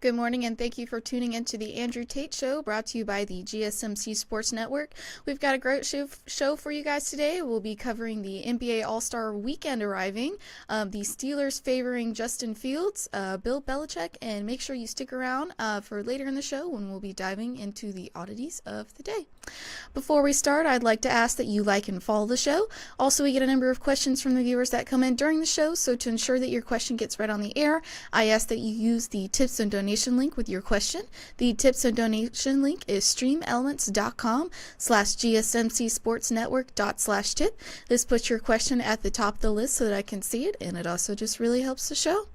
Good morning, and thank you for tuning into the Andrew Tate Show, brought to you by the GSMC Sports Network. We've got a great show for you guys today. We'll be covering the NBA All-Star Weekend arriving, the Steelers favoring Justin Fields, Bill Belichick, and make sure you stick around for later in the show when we'll be diving into the oddities of the day. Before we start, I'd like to ask that you like and follow the show. Also, we get a number of questions from the viewers that come in during the show, so to ensure that your question gets read on the air, I ask that you use the tips and donations link with your question. The tips and donation link is streamelements.com/gsmcsportsnetwork./tip. This puts your question at the top of the list so that I can see it, and it also just really helps the show.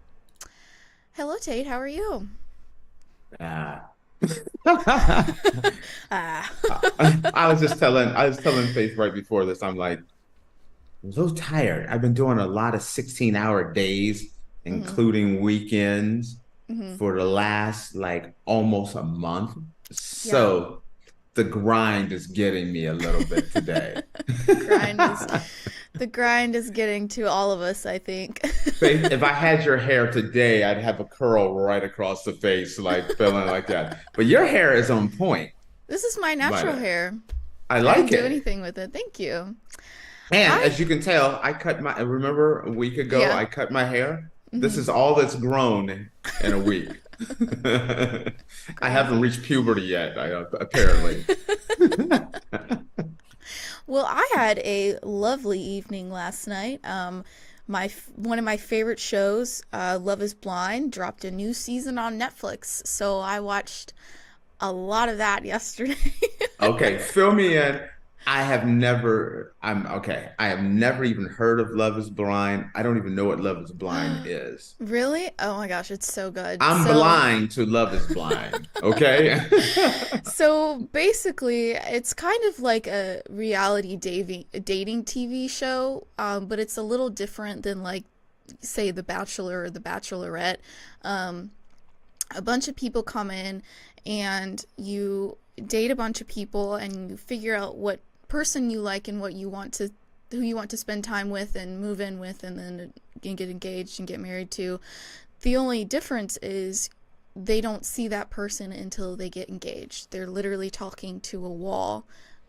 Hello, Tate. How are you? I was telling Faith right before this, I'm like, I'm so tired. I've been doing a lot of 16-hour days, including weekends, for the last like almost a month. So the grind is getting me a little bit today. The grind is getting to all of us, I think. Faith, if I had your hair today, I'd have a curl right across the face, like feeling like that. But your hair is on point. This is my natural hair. I like didn't it. do anything with it. Thank you. And as you can tell, remember a week ago, I cut my hair. This is all that's grown in a week. I haven't reached puberty yet, apparently. Well, I had a lovely evening last night. One of my favorite shows, Love is Blind, dropped a new season on Netflix. So I watched a lot of that yesterday. Okay, fill me in. I have never even heard of Love is Blind. I don't even know what Love is Blind is. Really? Oh my gosh, it's so good. I'm blind to Love is Blind, okay? So basically, it's kind of like a reality dating TV show, but it's a little different than, like, say, The Bachelor or The Bachelorette. A bunch of people come in and you date a bunch of people and you figure out what person you like and who you want to spend time with and move in with, and then get engaged and get married to. The only difference is they don't see that person until they get engaged. They're literally talking to a wall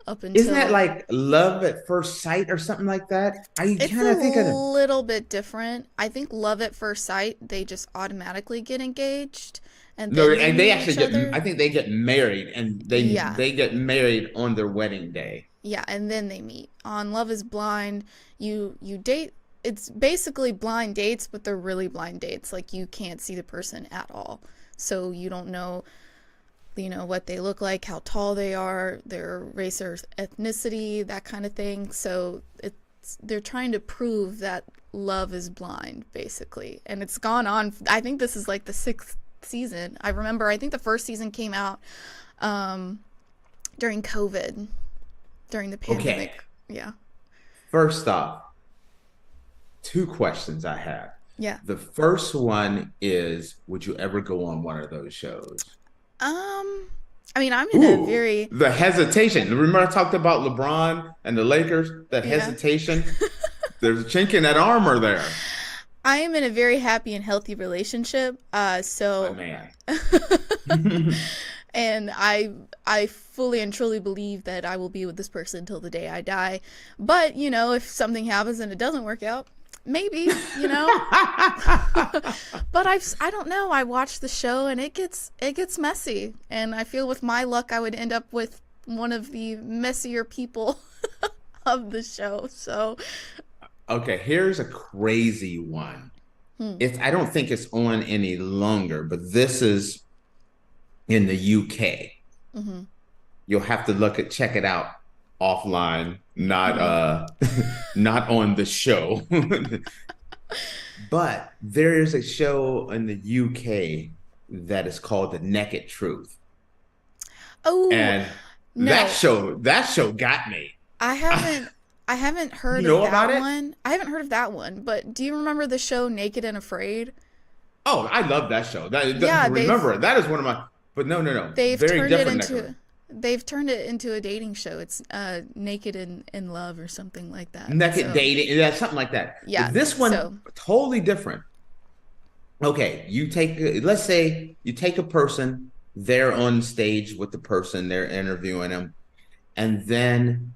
up until... Isn't that like Love at First Sight or something like that? It's a little bit different. I think Love at First Sight, they just automatically get engaged. And they actually I think they get married, and they get married on their wedding day. Yeah, and then they meet. On Love is Blind, you date. It's basically blind dates, but they're really blind dates. Like, you can't see the person at all. So you don't know, what they look like, how tall they are, their race or ethnicity, that kind of thing. So they're trying to prove that love is blind, basically. And it's gone on. I think this is like the 6th season. I think the first season came out during COVID, during the pandemic. Okay. Yeah. First off, 2 questions I have. Yeah. The first one is, would you ever go on one of those shows? I mean, I'm in a very... The hesitation. Remember I talked about LeBron and the Lakers? That hesitation? There's a chink in that armor there. I am in a very happy and healthy relationship. So... My man. And I fully and truly believe that I will be with this person until the day I die. But, if something happens and it doesn't work out, maybe, But I don't know. I watch the show and it gets messy. And I feel with my luck, I would end up with one of the messier people of the show. So... Okay, here's a crazy one. I don't think it's on any longer, but this is in the UK. You'll have to check it out offline, not not on the show. But there is a show in the UK that is called The Naked Truth. Oh, and no. that show got me. I haven't heard of that one. I haven't heard of that one, but do you remember the show Naked and Afraid? Oh, I love that show. Remember, that is one of my... But no. They've turned it into a dating show. It's Naked in Love or something like that. Naked Dating, something like that. Yeah. But this one, totally different. okay, let's say you take a person, they're on stage with the person, they're interviewing them, and then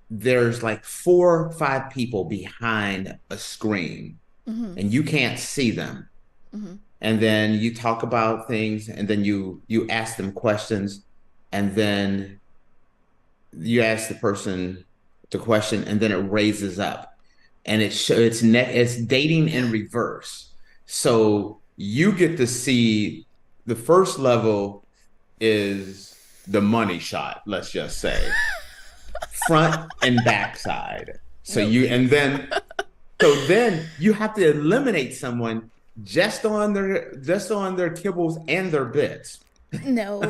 there's like 4 or 5 people behind a screen Mm-hmm. and you can't see them. Mm-hmm. And then you talk about things and then you ask them questions and then you ask the person the question and then it raises up and it's dating in reverse. So you get to see the first level is the money shot, let's just say, front and backside. So Nope. then you have to eliminate someone just on their kibbles and their bits. No,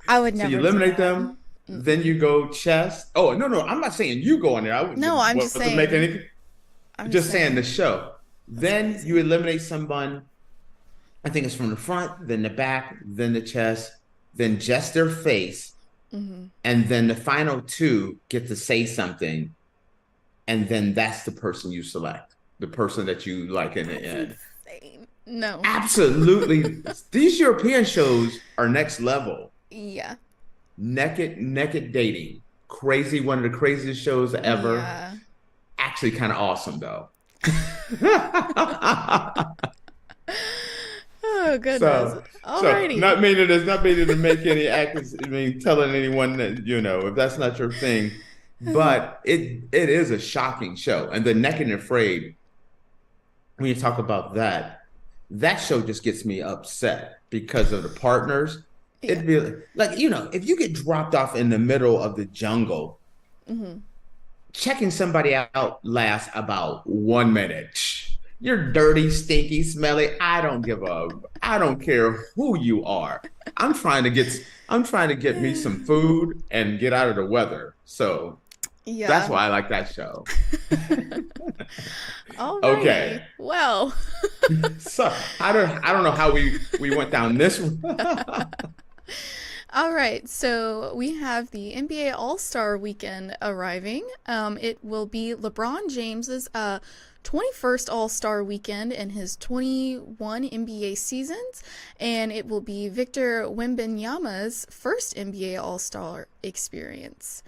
I would So you never do eliminate that. them, then Mm-mm. you go chest. Oh, no, I'm not saying you go in there. I No, I'm just wasn't making saying. any, I'm just just saying the saying. show. That's Then you crazy. eliminate someone, I think it's from the front, then the back, then the chest, then just their face, Mm-hmm. and then the final two get to say something, and then that's the person you select, the person that you like in the That's end. insane. No. Absolutely. These European shows are next level. Yeah. Naked dating. Crazy, one of the craziest shows ever. Yeah. Actually, kind of awesome though. Oh goodness. So Alrighty. not meaning to make any telling anyone that, if that's not your thing, but it is a shocking show. And the Naked and Afraid, when you talk about that show just gets me upset because of the partners. Yeah. It'd be like, if you get dropped off in the middle of the jungle, Mm-hmm. checking somebody out lasts about 1 minute. You're dirty, stinky, smelly. I don't care who you are. I'm trying to get me some food and get out of the weather. So that's Yeah. why I like that show. Alrighty. Okay. Well. So I don't know how we went down this one. All right, so we have the NBA All-Star Weekend arriving. It will be LeBron James's 21st All-Star Weekend in his 21 NBA seasons, and it will be Victor Wembanyama's first NBA All-Star experience.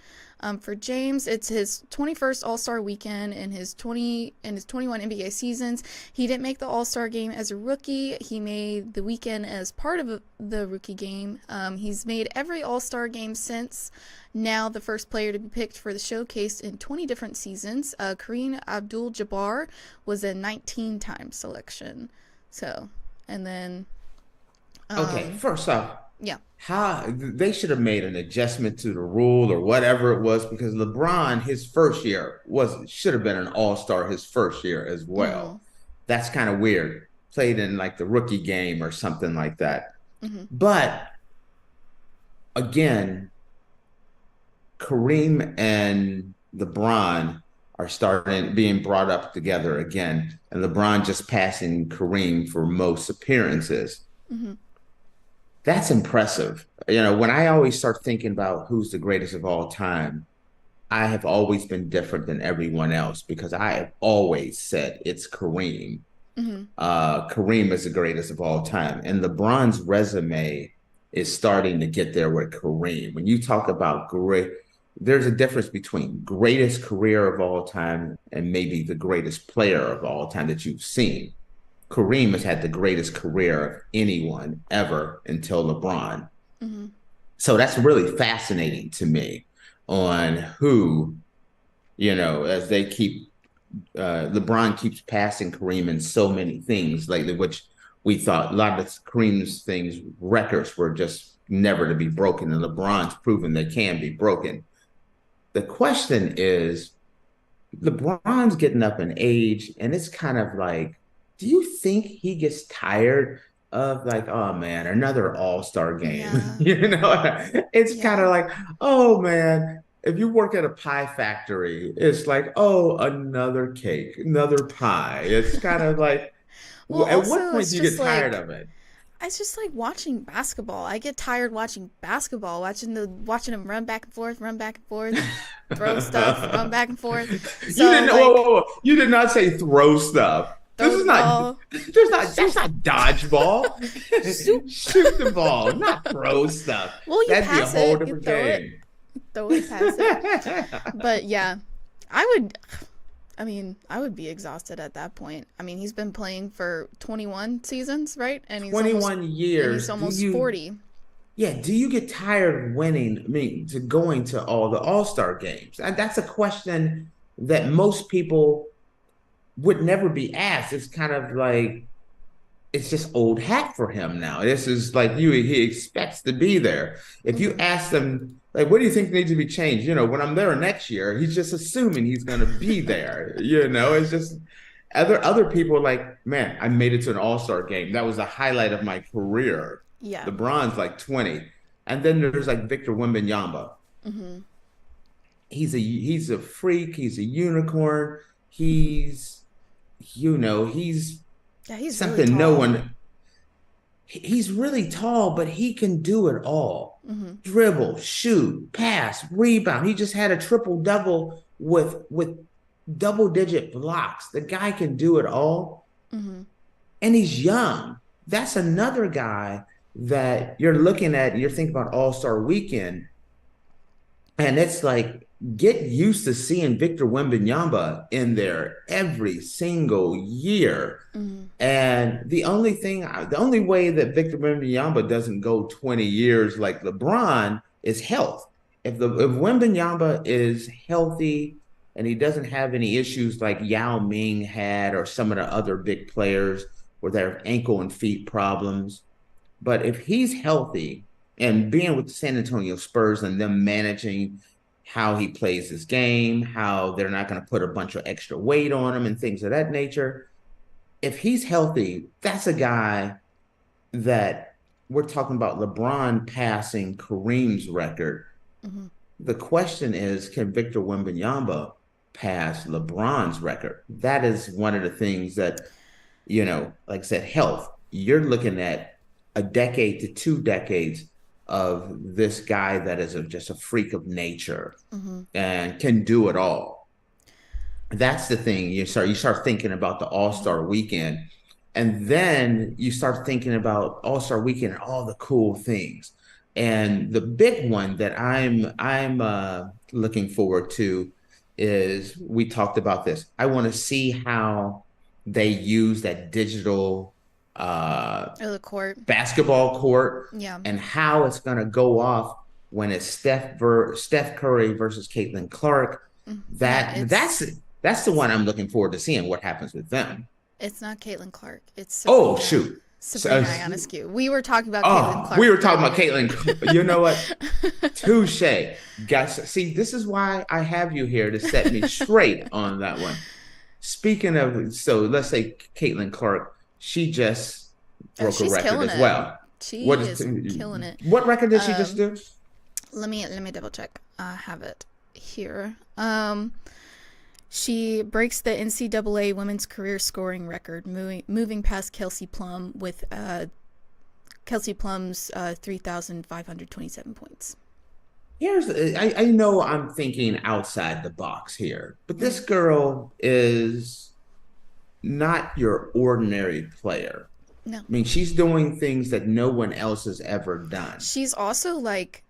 For James, it's his 21st All-Star weekend in his 21 NBA seasons. He didn't make the All-Star game as a rookie. He made the weekend as part of the rookie game. He's made every All-Star game since. Now the first player to be picked for the showcase in 20 different seasons. Kareem Abdul-Jabbar was a 19-time selection. So, and then, Okay, first off, yeah. how they should have made an adjustment to the rule or whatever it was, because LeBron, his first year should have been an all-star his first year as Mm-hmm. well. That's kind of weird. Played in like the rookie game or something like that. Mm-hmm. But again, Kareem and LeBron are starting being brought up together again, and LeBron just passing Kareem for most appearances. Mm-hmm. That's impressive. When I always start thinking about who's the greatest of all time, I have always been different than everyone else because I have always said it's Kareem. Mm-hmm. Kareem is the greatest of all time. And LeBron's resume is starting to get there with Kareem. When you talk about great, there's a difference between greatest career of all time and maybe the greatest player of all time that you've seen. Kareem has had the greatest career of anyone ever until LeBron. Mm-hmm. So that's really fascinating to me on who, as they keep, LeBron keeps passing Kareem in so many things lately, which we thought a lot of Kareem's things, records were just never to be broken. And LeBron's proven they can be broken. The question is, LeBron's getting up in age, and it's kind of like, do you think he gets tired of like, oh man, another all-star game? Yeah. It's kind Yeah. of like, oh man, if you work at a pie factory, it's like, oh, another cake, another pie. It's kind of like, Well, at what also, point do you get tired of it? it's just like watching basketball. I get tired watching basketball, watching them run back and forth, throw stuff, run back and forth. You So didn't, whoa, like, whoa, whoa. You did not say throw stuff. This throw is the not. ball. That's not dodgeball. Soup. Shoot the ball, not throw stuff. Well, you That'd be a pass whole it, you different throw it, game. throw it, pass it. But yeah, I would. I mean, I would be exhausted at that point. I mean, he's been playing for 21 seasons, right? And he's almost 21 years. Do 40. yeah, do you get tired of winning? I mean, to going to all the All-Star games? And that's a question that most people would never be asked. It's kind of like it's just old hat for him now. This is like he expects to be there. If you Hmm. ask them, like, what do you think needs to be changed? When I'm there next year, he's just assuming he's gonna be there. It's just other people are like, man, I made it to an all-star game. That was the highlight of my career. Yeah. LeBron's like 20. And then there's like Victor Wembanyama. Hmm. He's a freak, he's a unicorn, he's Yeah, he's really something no tall. one he's really tall, but he can do it all. Hmm. Dribble, shoot, pass, rebound. He just had a triple double with double digit blocks. The guy can do it all. Hmm. And he's young. That's another guy that you're looking at, you're thinking about All-Star Weekend. And it's like, get used to seeing Victor Wembanyama in there every single year. Hmm. And the only way that Victor Wembanyama doesn't go 20 years like LeBron is health. If Wembanyama is healthy and he doesn't have any issues like Yao Ming had or some of the other big players where they have ankle and feet problems, but if he's healthy and being with the San Antonio Spurs and them managing how he plays his game, how they're not going to put a bunch of extra weight on him and things of that nature. If he's healthy, that's a guy that we're talking about LeBron passing Kareem's record. Hmm. The question is, can Victor Wembanyama pass LeBron's record? That is one of the things that, like I said, health. You're looking at a decade to 2 decades of this guy that is just a freak of nature Hmm. and can do it all. That's the thing. You start thinking about the Hmm. All-Star Weekend, and then you start thinking about All-Star Weekend and all the cool things. And the big one that I'm looking forward to is, we talked about this. I want to see how they use that digital Or the court. basketball court Yeah. and how it's going to go off when it's Steph Curry versus Caitlin Clark. Yeah, That's the one I'm looking forward to seeing what happens with them. it's not Caitlin Clark. It's Oh, Sabrina. shoot. Sabrina Ionescu. We were talking about Caitlin Oh, Clark we were talking about earlier. Caitlin. You know what? Touche. Guys, see, this is why I have you here to set me straight on that one. Speaking of, so let's say Caitlin Clark, she just Oh, broke a she's record killing as it. well. She What is is killing it. what record did she just Um, do? let me double check. I have it here. She breaks the NCAA women's career scoring record, moving past Kelsey Plum with Kelsey Plum's 3,527 points. I know I'm thinking outside the box here, but this Mhm. girl is not your ordinary player. No. I mean, she's doing things that no one else has ever done. She's also like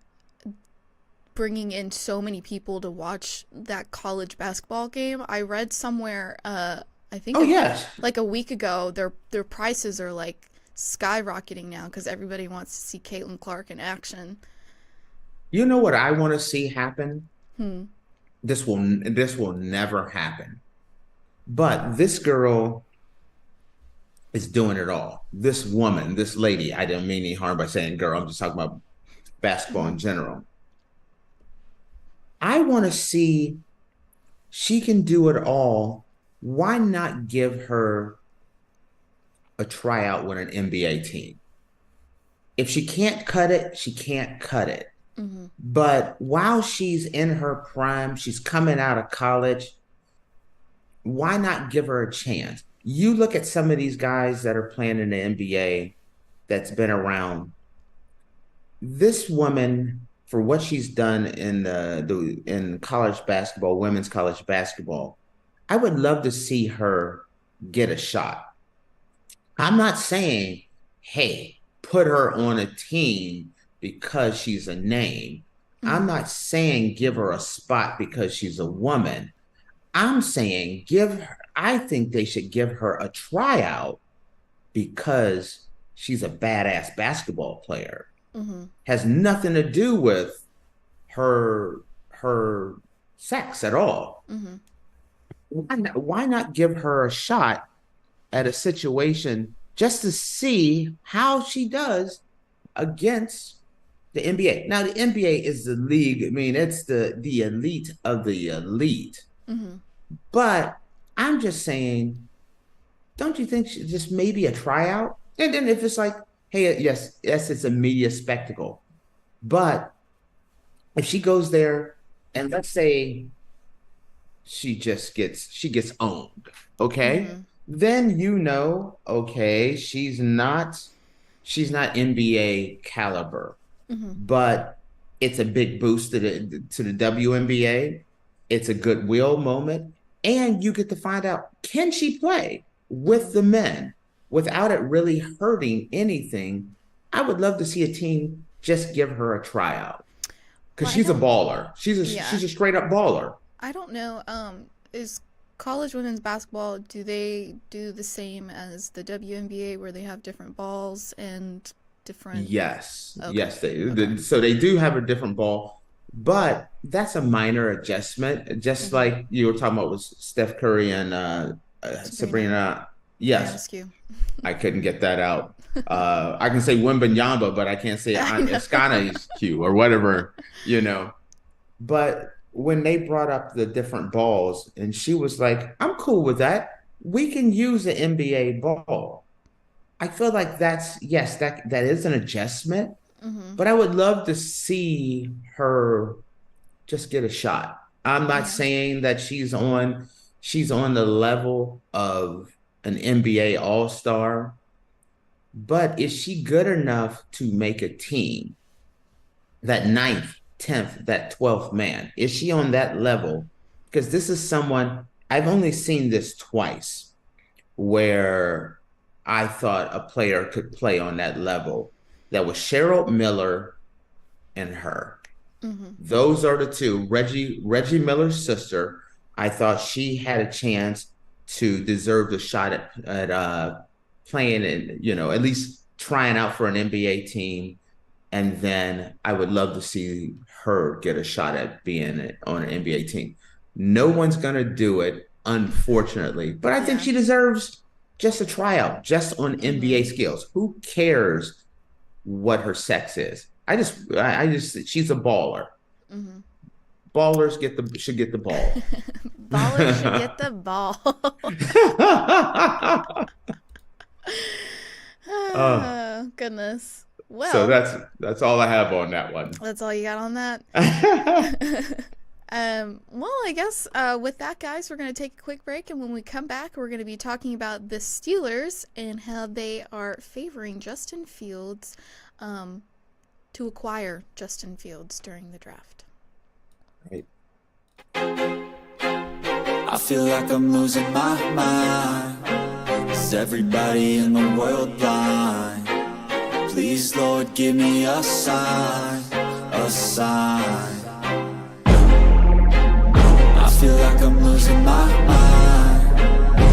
bringing in so many people to watch that college basketball game. I read somewhere, I think Oh, yes. like a week ago, their prices are like skyrocketing now because everybody wants to see Caitlin Clark in action. You know what I want to see happen? Hmm. This will never happen. But this girl is doing it all. This woman, this lady, I didn't mean any harm by saying girl. I'm just talking about basketball Hmm. in general. I want to see, she can do it all. Why not give her a tryout with an NBA team? If she can't cut it, she can't cut it. Hmm. But while she's in her prime, she's coming out of college, why not give her a chance? You look at some of these guys that are playing in the NBA that's been around. This woman, for what she's done in college basketball, women's college basketball, I would love to see her get a shot. I'm not saying, hey, put her on a team because she's a name. I'm not saying give her a spot because she's a woman. I'm saying I think they should give her a tryout because she's a badass basketball player. Has nothing to do with her sex at all. Why not give her a shot at a situation just to see how she does against the NBA? Now, the NBA is the league. I mean, it's the elite of the elite. But I'm just saying, don't you think just maybe a tryout? And then if it's like, hey, yes, it's a media spectacle. But if she goes there and let's say she gets owned, okay? Then okay, she's not NBA caliber. But it's a big boost to the WNBA. It's a goodwill moment. And you get to find out, can she play with the men without it really hurting anything? I would love to see a team just give her a tryout because she's a baller. She's a straight up baller. I don't know. Is college women's basketball, do they do the same as the WNBA where they have different balls and different? Yes. Okay. Yes, so they do have a different ball. But that's a minor adjustment, just like you were talking about with Steph Curry and Sabrina. Yes, I couldn't get that out. I can say Wembanyama, but I can't say Eskana's Q or whatever, But when they brought up the different balls, and she was like, "I'm cool with that. We can use the NBA ball." I feel like that is an adjustment. But I would love to see her just get a shot. I'm not saying that she's on the level of an NBA All-Star, but is she good enough to make a team? That 9th, 10th, that 12th man. Is she on that level? Because this is someone, I've only seen this twice where I thought a player could play on that level. That was Cheryl Miller and her. Those are the two. Reggie Miller's sister, I thought she had a chance to deserve the shot at playing and, at least trying out for an NBA team. And then I would love to see her get a shot at being on an NBA team. No one's going to do it, unfortunately. But I think she deserves just a tryout, just on NBA skills. Who cares what her sex is? I just she's a baller. Ballers should get the ball. Ballers should get the ball. Oh, goodness. Well, so that's all I have on that one. That's all you got on that? Well, I guess with that, guys, we're going to take a quick break, and when we come back, we're going to be talking about the Steelers and how they are favoring Justin Fields to acquire Justin Fields during the draft. Right. I feel like I'm losing my mind. Is everybody in the world blind? Please, Lord, give me a sign, a sign. I feel like I'm losing my mind.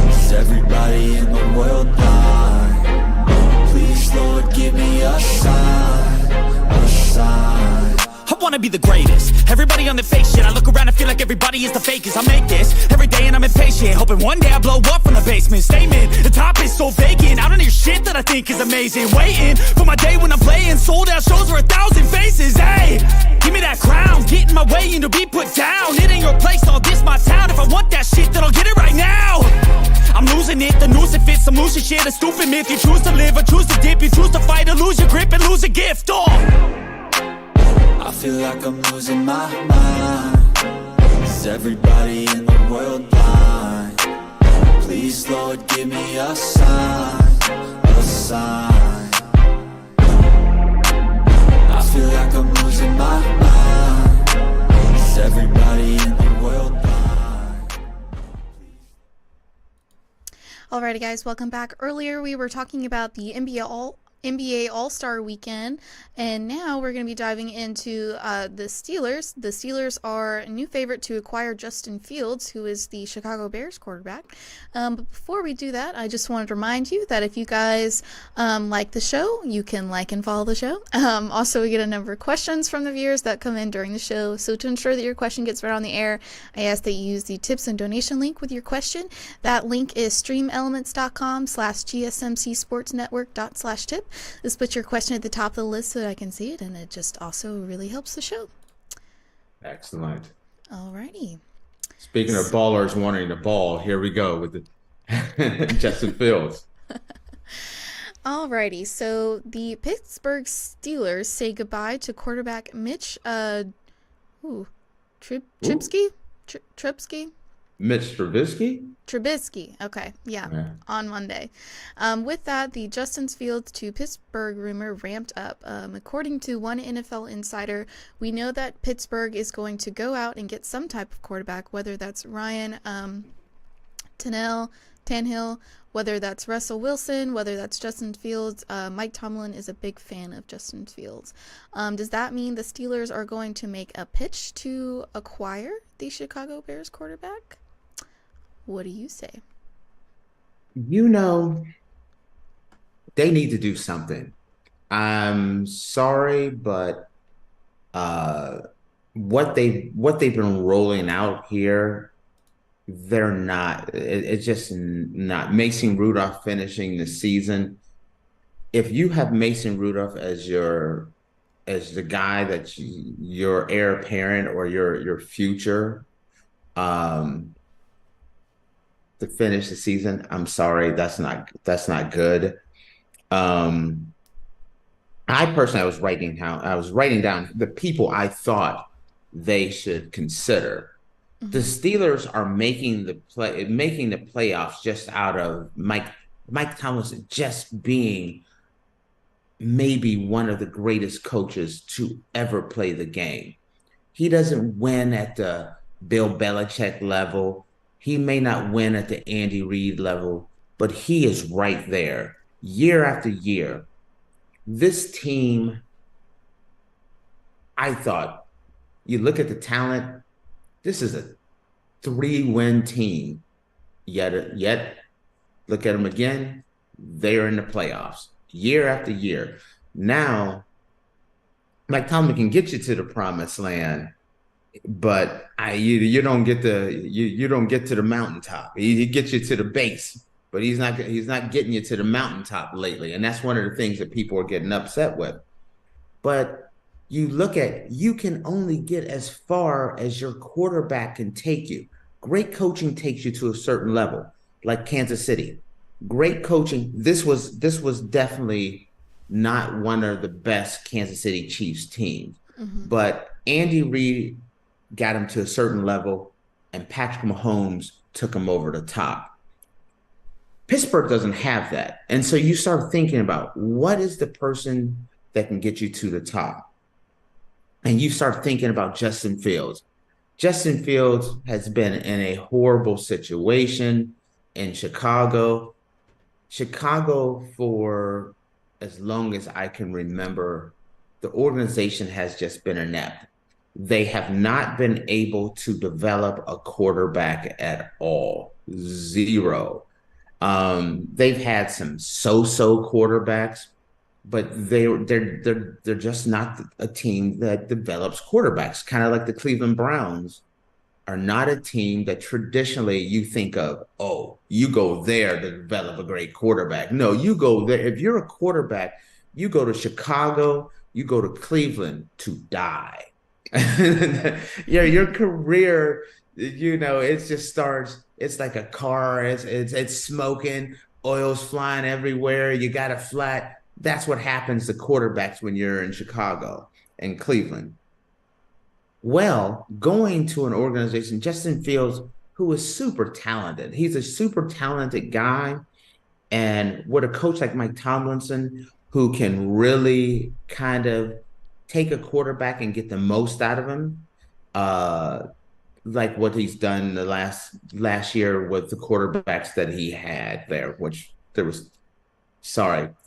Is everybody in the world blind? Please, Lord, give me a sign, a sign. I wanna be the greatest. Everybody on the fake shit. I look around and feel like everybody is the fakest. I make this every day and I'm impatient, hoping one day I blow up from the basement. Statement, the top is so vacant. I don't hear shit that I think is amazing. Waiting for my day when I'm playing sold out shows for 1,000 faces. Hey, give me that crown, get in my way and to be put down. It ain't your place, all this my town. If I want that shit, then I'll get it right now. I'm losing it, the noose it fits. I'm losing shit, a stupid myth. You choose to live or choose to dip. You choose to fight or lose your grip and lose a gift. I feel like I'm losing my mind. Is everybody in the world blind? Please, Lord, give me a sign, a sign. I feel like I'm losing my mind. Is everybody in the world blind? Alrighty, guys, welcome back. Earlier, we were talking about the NBA All-Star Weekend, and now we're going to be diving into the Steelers. The Steelers are a new favorite to acquire Justin Fields, who is the Chicago Bears quarterback. But before we do that, I just wanted to remind you that if you guys like the show, you can like and follow the show. Also, we get a number of questions from the viewers that come in during the show, so to ensure that your question gets read on the air, I ask that you use the tips and donation link with your question. That link is streamelements.com/gsmcsportsnetwork./tip. Just put your question at the top of the list so that I can see it, and it just also really helps the show. Excellent. Alrighty. Speaking of ballers wanting the ball, here we go with the Justin Fields. Alrighty, so the Pittsburgh Steelers say goodbye to quarterback Mitch Trubisky? Mitch Trubisky? Trubisky, okay, yeah, on Monday. With that, the Justin Fields to Pittsburgh rumor ramped up. According to one NFL insider, we know that Pittsburgh is going to go out and get some type of quarterback, whether that's Ryan Tannehill, whether that's Russell Wilson, whether that's Justin Fields. Mike Tomlin is a big fan of Justin Fields. Does that mean the Steelers are going to make a pitch to acquire the Chicago Bears quarterback? What do you say? You know, they need to do something. I'm sorry, but what they've been rolling out here, they're not. It's just not. Mason Rudolph finishing the season. If you have Mason Rudolph as the guy that your heir apparent or your future, to finish the season, I'm sorry, that's not good. I personally, I was writing down the people I thought they should consider. Mm-hmm. The Steelers are making the playoffs just out of Mike Tomlin just being maybe one of the greatest coaches to ever play the game. He doesn't win at the Bill Belichick level. He may not win at the Andy Reid level, but he is right there year after year. This team, I thought, you look at the talent, this is a 3-win team. Yet look at them again, they're in the playoffs year after year. Now, Mike Tomlin can get you to the promised land, but you don't get to the mountaintop. He gets you to the base, but he's not getting you to the mountaintop lately, and that's one of the things that people are getting upset with. But you can only get as far as your quarterback can take you. Great coaching takes you to a certain level, like Kansas City. Great coaching. This was definitely not one of the best Kansas City Chiefs teams, but Andy Reid got him to a certain level, and Patrick Mahomes took him over the top. Pittsburgh doesn't have that. And so you start thinking about what is the person that can get you to the top? And you start thinking about Justin Fields. Justin Fields has been in a horrible situation in Chicago. Chicago, for as long as I can remember, the organization has just been inept. They have not been able to develop a quarterback at all. Zero. They've had some so-so quarterbacks, but they're just not a team that develops quarterbacks. Kind of like the Cleveland Browns are not a team that traditionally you think of, oh, you go there to develop a great quarterback. No, you go there. If you're a quarterback, you go to Chicago, you go to Cleveland to die. Your career, it just starts. It's like a car. It's smoking, oil's flying everywhere. You got a flat. That's what happens to quarterbacks when you're in Chicago and Cleveland. Well, going to an organization, Justin Fields, who is super talented. He's a super talented guy, and with a coach like Mike Tomlinson, who can really kind of take a quarterback and get the most out of him. like what he's done the last year with the quarterbacks that he had there, which there was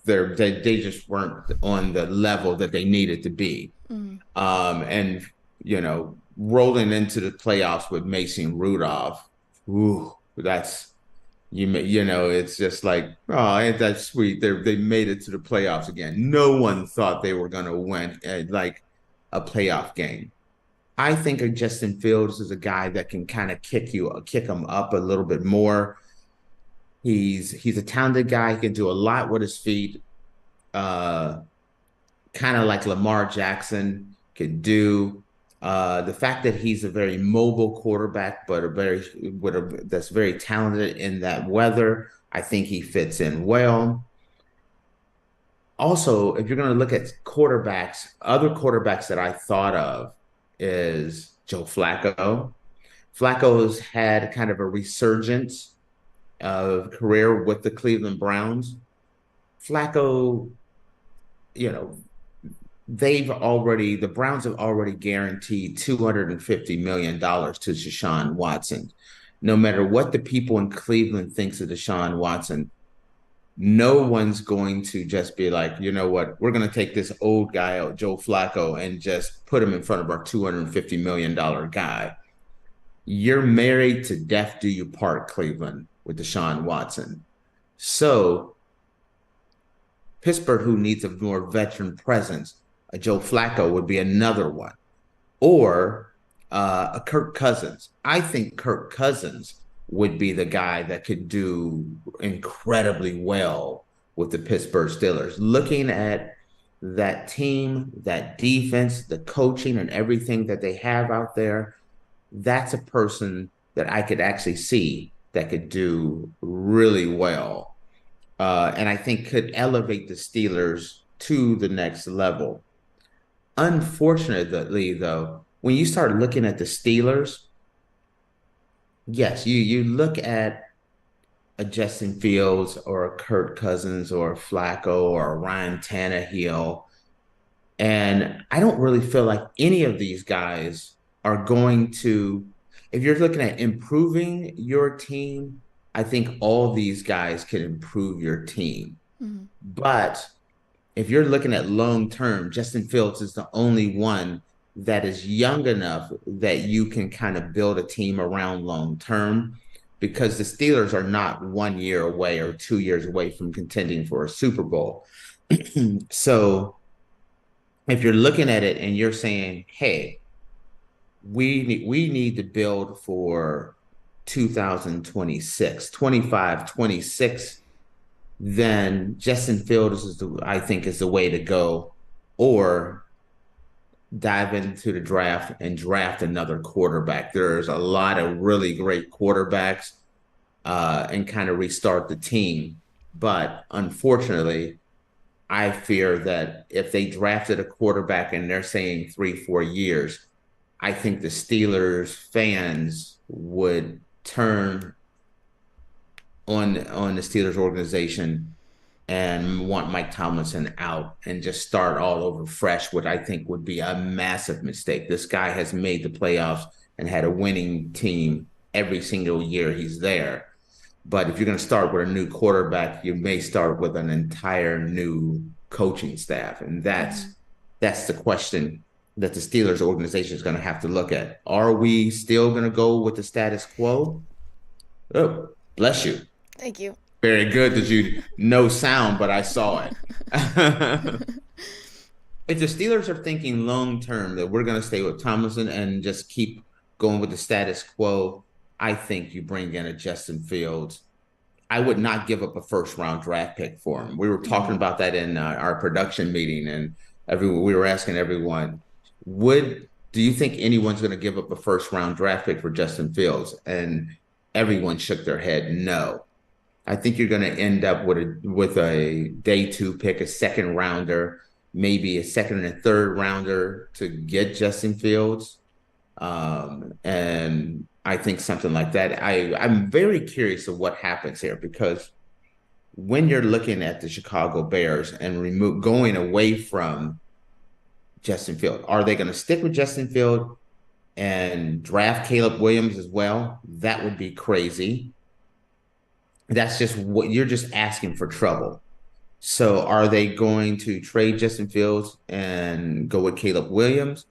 they just weren't on the level that they needed to be. And rolling into the playoffs with Mason Rudolph, ooh, that's it's just like, oh, ain't that sweet? They made it to the playoffs again. No one thought they were going to win like a playoff game. I think of Justin Fields as a guy that can kind of kick him up a little bit more. He's a talented guy. He can do a lot with his feet. Kind of like Lamar Jackson could do. The fact that he's a very mobile quarterback, but that's very talented in that weather, I think he fits in well. Also, if you're going to look at quarterbacks, other quarterbacks that I thought of is Joe Flacco. Flacco's had kind of a resurgence of career with the Cleveland Browns. Flacco, the Browns have already guaranteed $250 million to Deshaun Watson. No matter what the people in Cleveland thinks of Deshaun Watson, no one's going to just be like, you know what, we're going to take this old guy out, Joe Flacco, and just put him in front of our $250 million guy. You're married to death do you part, Cleveland, with Deshaun Watson. So Pittsburgh, who needs a more veteran presence, a Joe Flacco would be another one. Or a Kirk Cousins. I think Kirk Cousins would be the guy that could do incredibly well with the Pittsburgh Steelers. Looking at that team, that defense, the coaching and everything that they have out there, that's a person that I could actually see that could do really well. And I think could elevate the Steelers to the next level. Unfortunately, though, when you start looking at the Steelers, yes, you look at a Justin Fields or a Kirk Cousins or a Flacco or a Ryan Tannehill, and I don't really feel like any of these guys are going to, if you're looking at improving your team, I think all these guys can improve your team. Mm-hmm. But if you're looking at long term, Justin Fields is the only one that is young enough that you can kind of build a team around long term, because the Steelers are not 1 year away or 2 years away from contending for a Super Bowl. So if you're looking at it and you're saying, hey, we need to build for 2026, 25, 26, then Justin Fields I think is the way to go. Or dive into the draft and draft another quarterback. There's a lot of really great quarterbacks and kind of restart the team. But unfortunately, I fear that if they drafted a quarterback and they're saying 3-4 years, I think the Steelers fans would turn on the Steelers organization and want Mike Tomlinson out and just start all over fresh, what I think would be a massive mistake. This guy has made the playoffs and had a winning team every single year he's there. But if you're going to start with a new quarterback, you may start with an entire new coaching staff. And that's the question that the Steelers organization is going to have to look at. Are we still going to go with the status quo? Oh, bless you. Thank you. Very good that you no sound, but I saw it. If the Steelers are thinking long term that we're going to stay with Tomlinson and just keep going with the status quo, I think you bring in a Justin Fields. I would not give up a first round draft pick for him. We were talking about that in our production meeting, and we were asking everyone, do you think anyone's going to give up a first round draft pick for Justin Fields? And everyone shook their head no. I think you're going to end up with a day 2 pick, a second rounder, maybe a second and a third rounder to get Justin Fields. And I think something like that. I'm very curious of what happens here, because when you're looking at the Chicago Bears and going away from Justin Fields, are they going to stick with Justin Fields, and draft Caleb Williams as well. That would be crazy. That's just what you're just asking for trouble. So are they going to trade Justin Fields and go with Caleb Williams?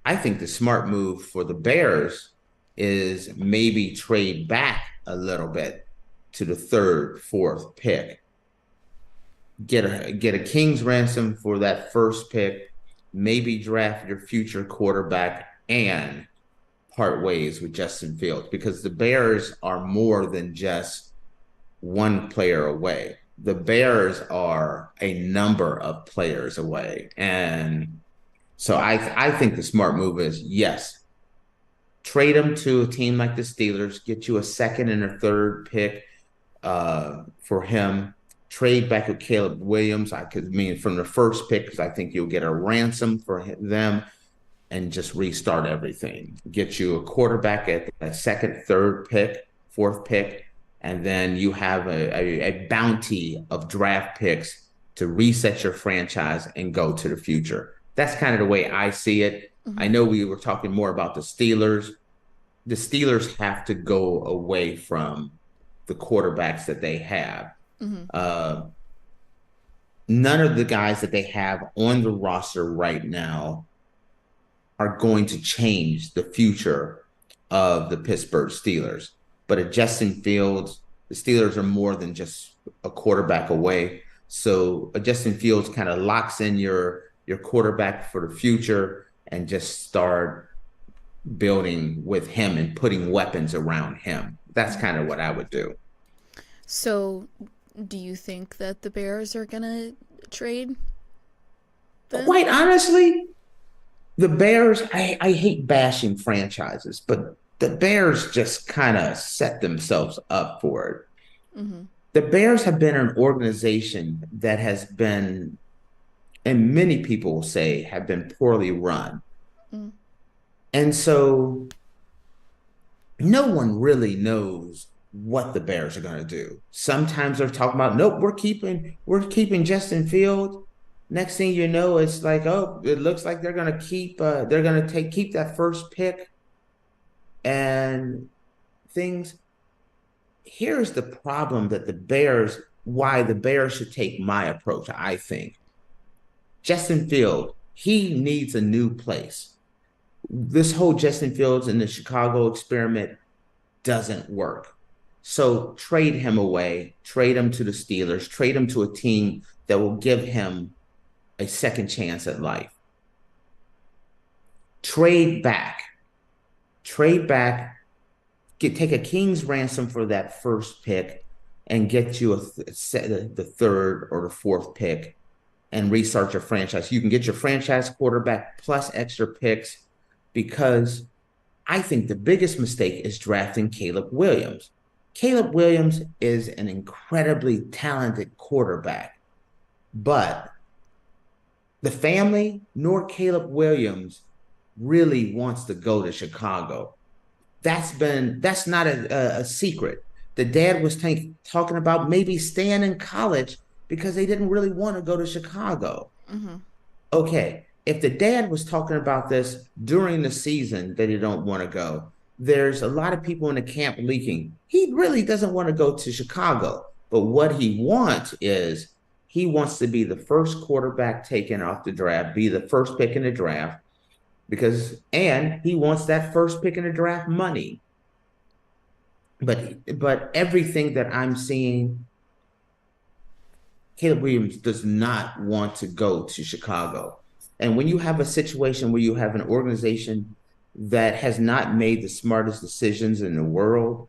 I think the smart move for the Bears is maybe trade back a little bit to the third, fourth pick. Get a king's ransom for that first pick, maybe draft your future quarterback and part ways with Justin Fields, because the Bears are more than just one player away. The Bears are a number of players away. And so I think the smart move is, yes, trade him to a team like the Steelers, get you a second and a third pick for him. Trade back with Caleb Williams. I could mean from the first pick, because I think you'll get a ransom for them, and just restart everything. Get you a quarterback at a second, third pick, fourth pick, and then you have a bounty of draft picks to reset your franchise and go to the future. That's kind of the way I see it. I know we were talking more about the Steelers. The Steelers have to go away from the quarterbacks that they have. None of the guys that they have on the roster right now are going to change the future of the Pittsburgh Steelers. But at Justin Fields, the Steelers are more than just a quarterback away. So Justin Fields kind of locks in your quarterback for the future and just start building with him and putting weapons around him. That's kind of what I would do. So do you think that the Bears are going to trade them? Quite honestly, the Bears, I hate bashing franchises, but the Bears just kind of set themselves up for it. The Bears have been an organization that has been, and many people will say, have been poorly run. And so no one really knows what the Bears are going to do. Sometimes they're talking about, nope, we're keeping Justin Fields. Next thing you know, it's like, oh, it looks like they're going to keep that first pick and things. Here's the problem that why the Bears should take my approach, I think. Justin Fields, he needs a new place. This whole Justin Fields and the Chicago experiment doesn't work. So trade him away, trade him to the Steelers, trade him to a team that will give him a second chance at life. Trade back, take a king's ransom for that first pick and get you the third or the fourth pick and restart your franchise. You can get your franchise quarterback plus extra picks, because I think the biggest mistake is drafting Caleb Williams. Caleb Williams is an incredibly talented quarterback, but the family nor Caleb Williams really wants to go to Chicago. That's not a secret. The dad was talking about maybe staying in college because they didn't really want to go to Chicago. Okay, if the dad was talking about this during the season that he don't want to go, there's a lot of people in the camp leaking. He really doesn't want to go to Chicago. But what he wants is he wants to be the first quarterback taken off the draft, be the first pick in the draft, and he wants that first pick in the draft money. But everything that I'm seeing, Caleb Williams does not want to go to Chicago. And when you have a situation where you have an organization that has not made the smartest decisions in the world,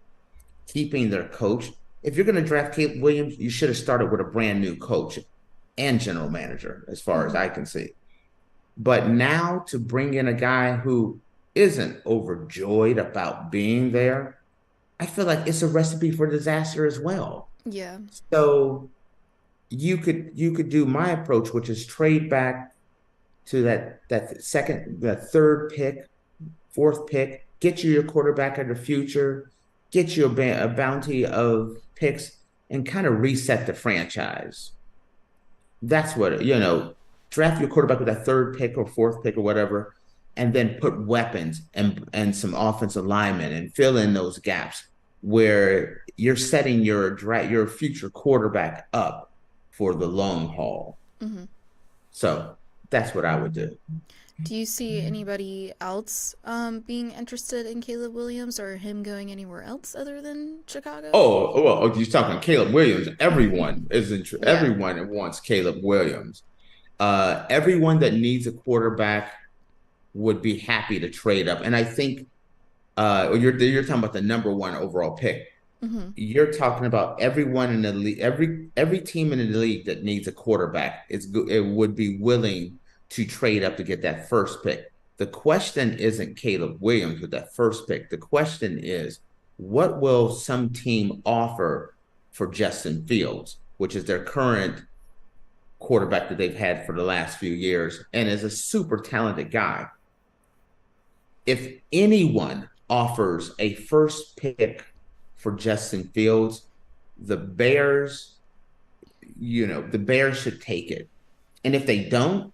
keeping their coach, if you're going to draft Caleb Williams, you should have started with a brand new coach and general manager, as far as I can see. But now to bring in a guy who isn't overjoyed about being there, I feel like it's a recipe for disaster as well. Yeah. So you could do my approach, which is trade back to that third pick, fourth pick, get you your quarterback of the future, get you a bounty of picks, and kind of reset the franchise. That's what, draft your quarterback with that third pick or fourth pick or whatever, and then put weapons and some offensive linemen and fill in those gaps where you're setting your future quarterback up for the long haul. Mm-hmm. So that's what I would do. Do you see anybody else being interested in Caleb Williams or him going anywhere else other than Chicago? Oh, well, you're talking Caleb Williams. Everyone is Yeah. everyone wants Caleb Williams. Everyone that needs a quarterback would be happy to trade up. And I think you're talking about the number one overall pick. Mm-hmm. You're talking about everyone in the league, every team in the league that needs a quarterback it would be willing to trade up to get that first pick. The question isn't Caleb Williams with that first pick. The question is, what will some team offer for Justin Fields, which is their current quarterback that they've had for the last few years and is a super talented guy. If anyone offers a first pick for Justin Fields, the Bears should take it. And if they don't,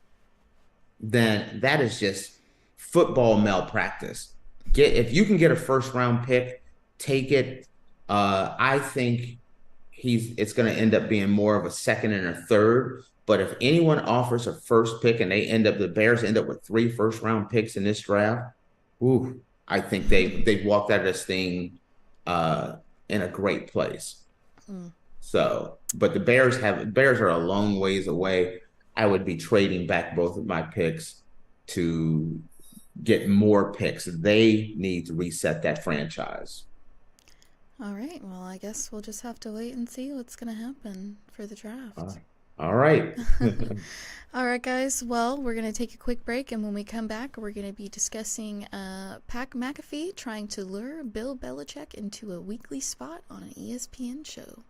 then that is just football malpractice. If you can get a first round pick, take it. I think it's going to end up being more of a second and a third. But if anyone offers a first pick and the Bears end up with 3 first round picks in this draft, I think they've walked out of this thing in a great place. So, but the Bears are a long ways away. I would be trading back both of my picks to get more picks. They need to reset that franchise. All right. Well, I guess we'll just have to wait and see what's going to happen for the draft. All right. All right, guys. Well, we're going to take a quick break, and when we come back, we're going to be discussing Pat McAfee trying to lure Bill Belichick into a weekly spot on an ESPN show.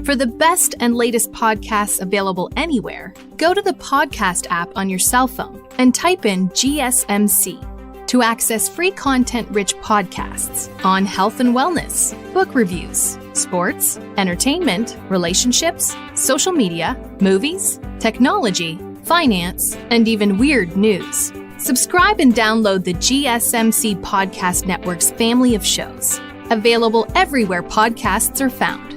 For the best and latest podcasts available anywhere, go to the podcast app on your cell phone and type in GSMC to access free content-rich podcasts on health and wellness, book reviews, sports, entertainment, relationships, social media, movies, technology, finance, and even weird news. Subscribe and download the GSMC Podcast Network's family of shows, available everywhere podcasts are found.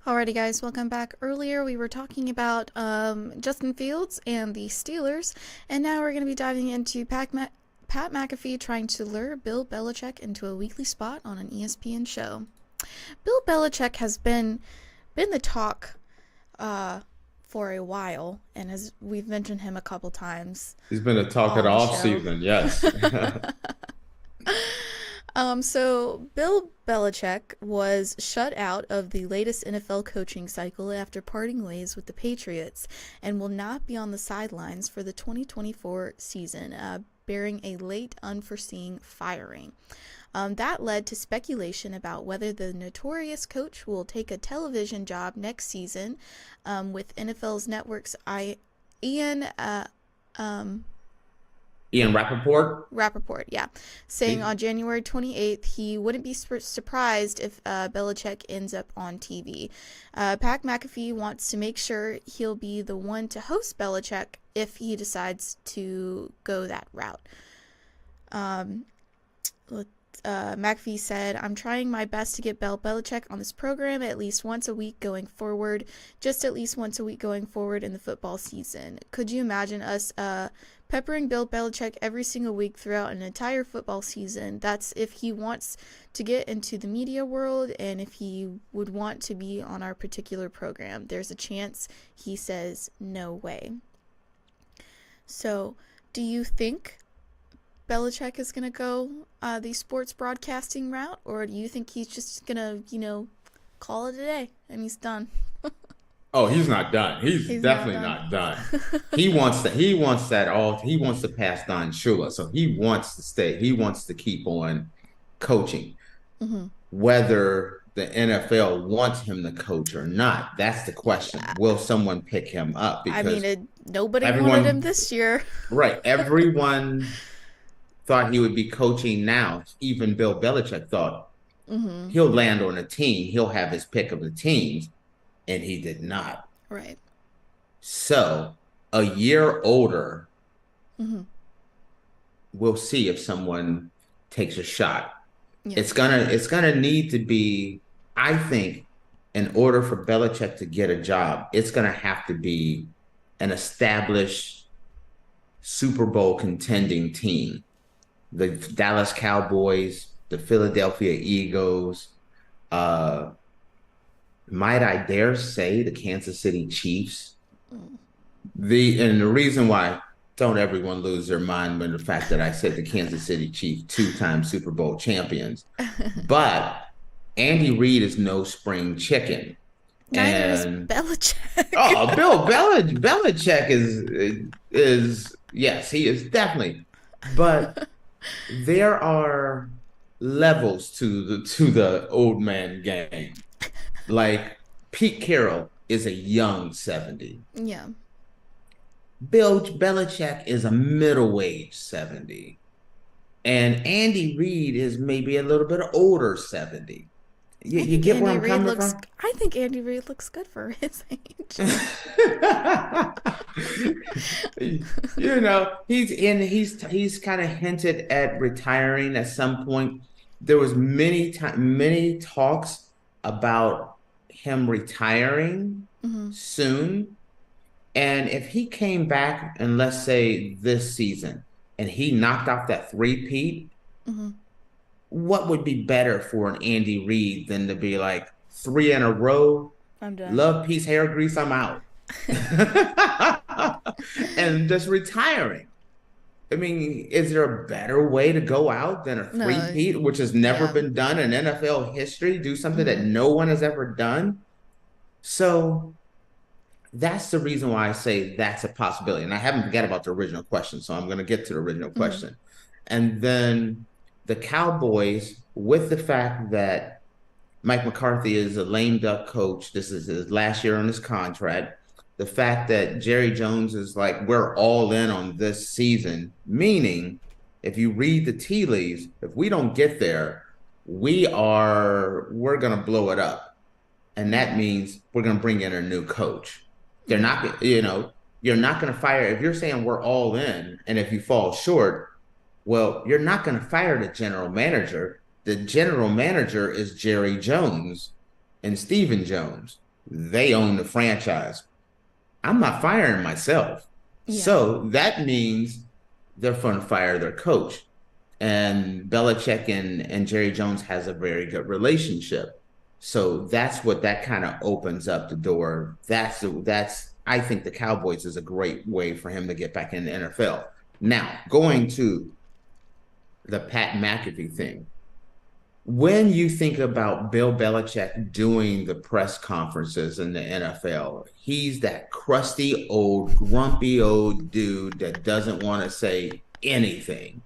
Alrighty, guys, welcome back. Earlier, we were talking about Justin Fields and the Steelers, and now we're going to be diving into Pat McAfee trying to lure Bill Belichick into a weekly spot on an ESPN show. Bill Belichick has been the talk for a while, and as we've mentioned him a couple times. He's been a talk at off season, yes. So Bill Belichick was shut out of the latest NFL coaching cycle after parting ways with the Patriots and will not be on the sidelines for the 2024 season, bearing a late unforeseen firing. That led to speculation about whether the notorious coach will take a television job next season, with NFL's network's Ian Rappaport? Yeah. Saying on January 28th, he wouldn't be surprised if Belichick ends up on TV. Pat McAfee wants to make sure he'll be the one to host Belichick if he decides to go that route. McAfee said, "I'm trying my best to get Bill Belichick on this program at least once a week going forward, just at least once a week going forward in the football season. Could you imagine us peppering Bill Belichick every single week throughout an entire football season? That's if he wants to get into the media world and if he would want to be on our particular program. There's a chance." He says, "No way." So, do you think Belichick is going to go the sports broadcasting route, or do you think he's just going to, call it a day and he's done? Oh, he's not done. He's definitely not done. He wants to pass Don Shula, so he wants to stay. He wants to keep on coaching. Mm-hmm. Whether the NFL wants him to coach or not, that's the question. Will someone pick him up? Because nobody wanted him this year. Right. Everyone thought he would be coaching now. Even Bill Belichick thought he'll land on a team. He'll have his pick of the teams. And he did not. Right. So a year older, we'll see if someone takes a shot. Yeah. It's gonna need to be, I think, in order for Belichick to get a job, it's gonna have to be an established Super Bowl contending team. The Dallas Cowboys, the Philadelphia Eagles, might I dare say the Kansas City Chiefs. And the reason why, don't everyone lose their mind when the fact that I said the Kansas City Chiefs, 2-time Super Bowl champions. But Andy Reid is no spring chicken. Neither is Belichick. Oh, Belichick is yes, he is definitely. But there are levels to the old man game. Like Pete Carroll is a young 70. Yeah. Bill Belichick is a middle-aged 70. And Andy Reid is maybe a little bit older 70. You get where I'm coming from? I think Andy Reid looks good for his age. You know, he's kind of hinted at retiring at some point. There was many talks about him retiring soon. And if he came back and let's say this season and he knocked off that three-peat, what would be better for an Andy Reid than to be like 3 in a row? I'm done. Love, peace, hair grease, I'm out. And just retiring. I mean, is there a better way to go out than a three-peat, which has never been done in NFL history? Do something that no one has ever done? So that's the reason why I say that's a possibility. And I haven't forgot about the original question, so I'm going to get to the original question. And then the Cowboys, with the fact that Mike McCarthy is a lame duck coach, this is his last year on his contract, the fact that Jerry Jones is like, we're all in on this season, meaning if you read the tea leaves, if we don't get there, we're going to blow it up. And that means we're going to bring in a new coach. They're not, you're not going to fire, if you're saying we're all in, and if you fall short, well, you're not going to fire the general manager. The general manager is Jerry Jones and Stephen Jones. They own the franchise. I'm not firing myself. Yeah. So that means they're going to fire their coach. And Belichick and Jerry Jones has a very good relationship. So that's what that kind of opens up the door. I think the Cowboys is a great way for him to get back in the NFL. Now, going to the Pat McAfee thing. When you think about Bill Belichick doing the press conferences in the NFL, he's that crusty old, grumpy old dude that doesn't want to say anything.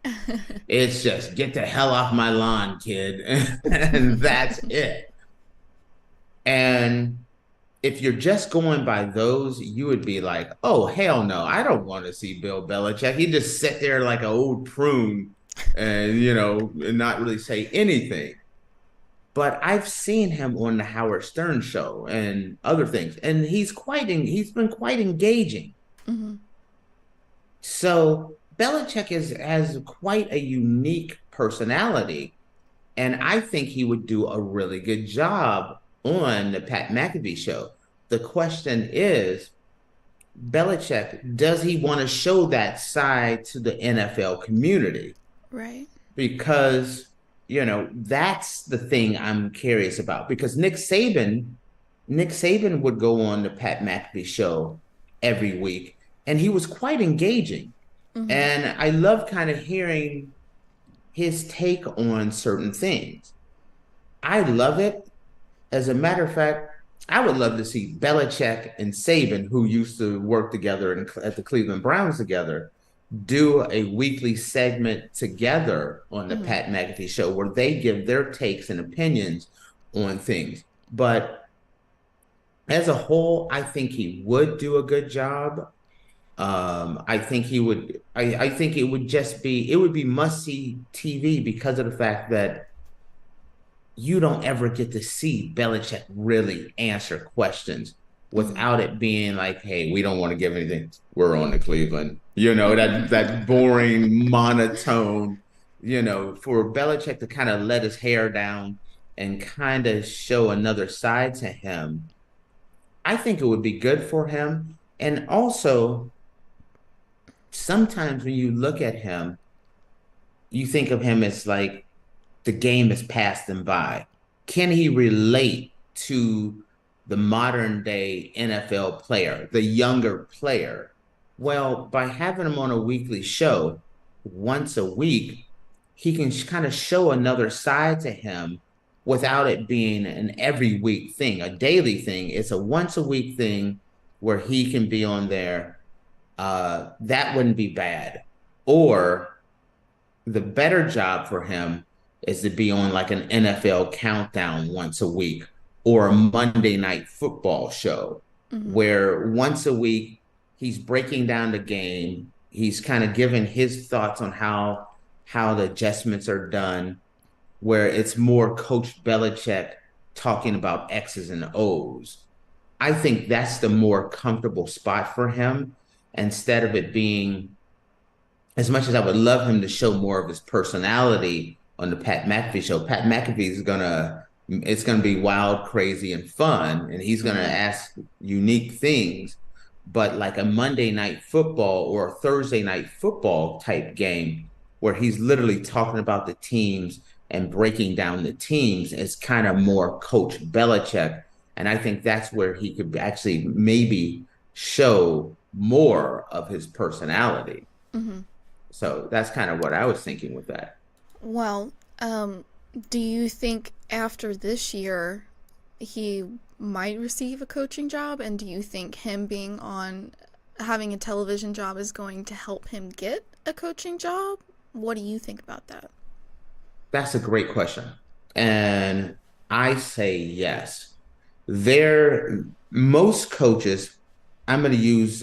It's just, get the hell off my lawn, kid. And that's it. And if you're just going by those, you would be like, oh, hell no, I don't want to see Bill Belichick. He just sit there like an old prune and, and not really say anything. But I've seen him on the Howard Stern show and other things, and he's been quite engaging. So Belichick has quite a unique personality, and I think he would do a really good job on the Pat McAfee show. The question is, Belichick, does he want to show that side to the NFL community? Right. Because, that's the thing I'm curious about. Because Nick Saban would go on the Pat McAfee show every week, and he was quite engaging. And I love kind of hearing his take on certain things. I love it. As a matter of fact, I would love to see Belichick and Saban, who used to work together at the Cleveland Browns together, do a weekly segment together on the Pat McAfee show where they give their takes and opinions on things. But as a whole, I think he would do a good job. I think he would. I think it would just be. It would be must see TV because of the fact that you don't ever get to see Belichick really answer questions without it being like, "Hey, we don't want to give anything. We're on to Cleveland." You know, that boring monotone. You know, for Belichick to kind of let his hair down and kind of show another side to him, I think it would be good for him. And also, sometimes when you look at him, you think of him as like the game has passed him by. Can he relate to the modern day NFL player, the younger player? Well, by having him on a weekly show once a week, he can kind of show another side to him without it being an every week thing, a daily thing. It's a once a week thing where he can be on there. That wouldn't be bad. Or the better job for him is to be on like an NFL countdown once a week or a Monday night football show where once a week he's breaking down the game. He's kind of giving his thoughts on how the adjustments are done, where it's more Coach Belichick talking about X's and O's. I think that's the more comfortable spot for him instead of it being, as much as I would love him to show more of his personality on the Pat McAfee show. Pat McAfee it's gonna be wild, crazy, and fun, and he's gonna ask unique things. But like a Monday night football or a Thursday night football type game where he's literally talking about the teams and breaking down the teams is kind of more Coach Belichick. And I think that's where he could actually maybe show more of his personality. So that's kind of what I was thinking with that. Well, do you think after this year he might receive a coaching job? And do you think him being on, having a television job is going to help him get a coaching job? What do you think about that? That's a great question. And I say yes. Most coaches, I'm going to use,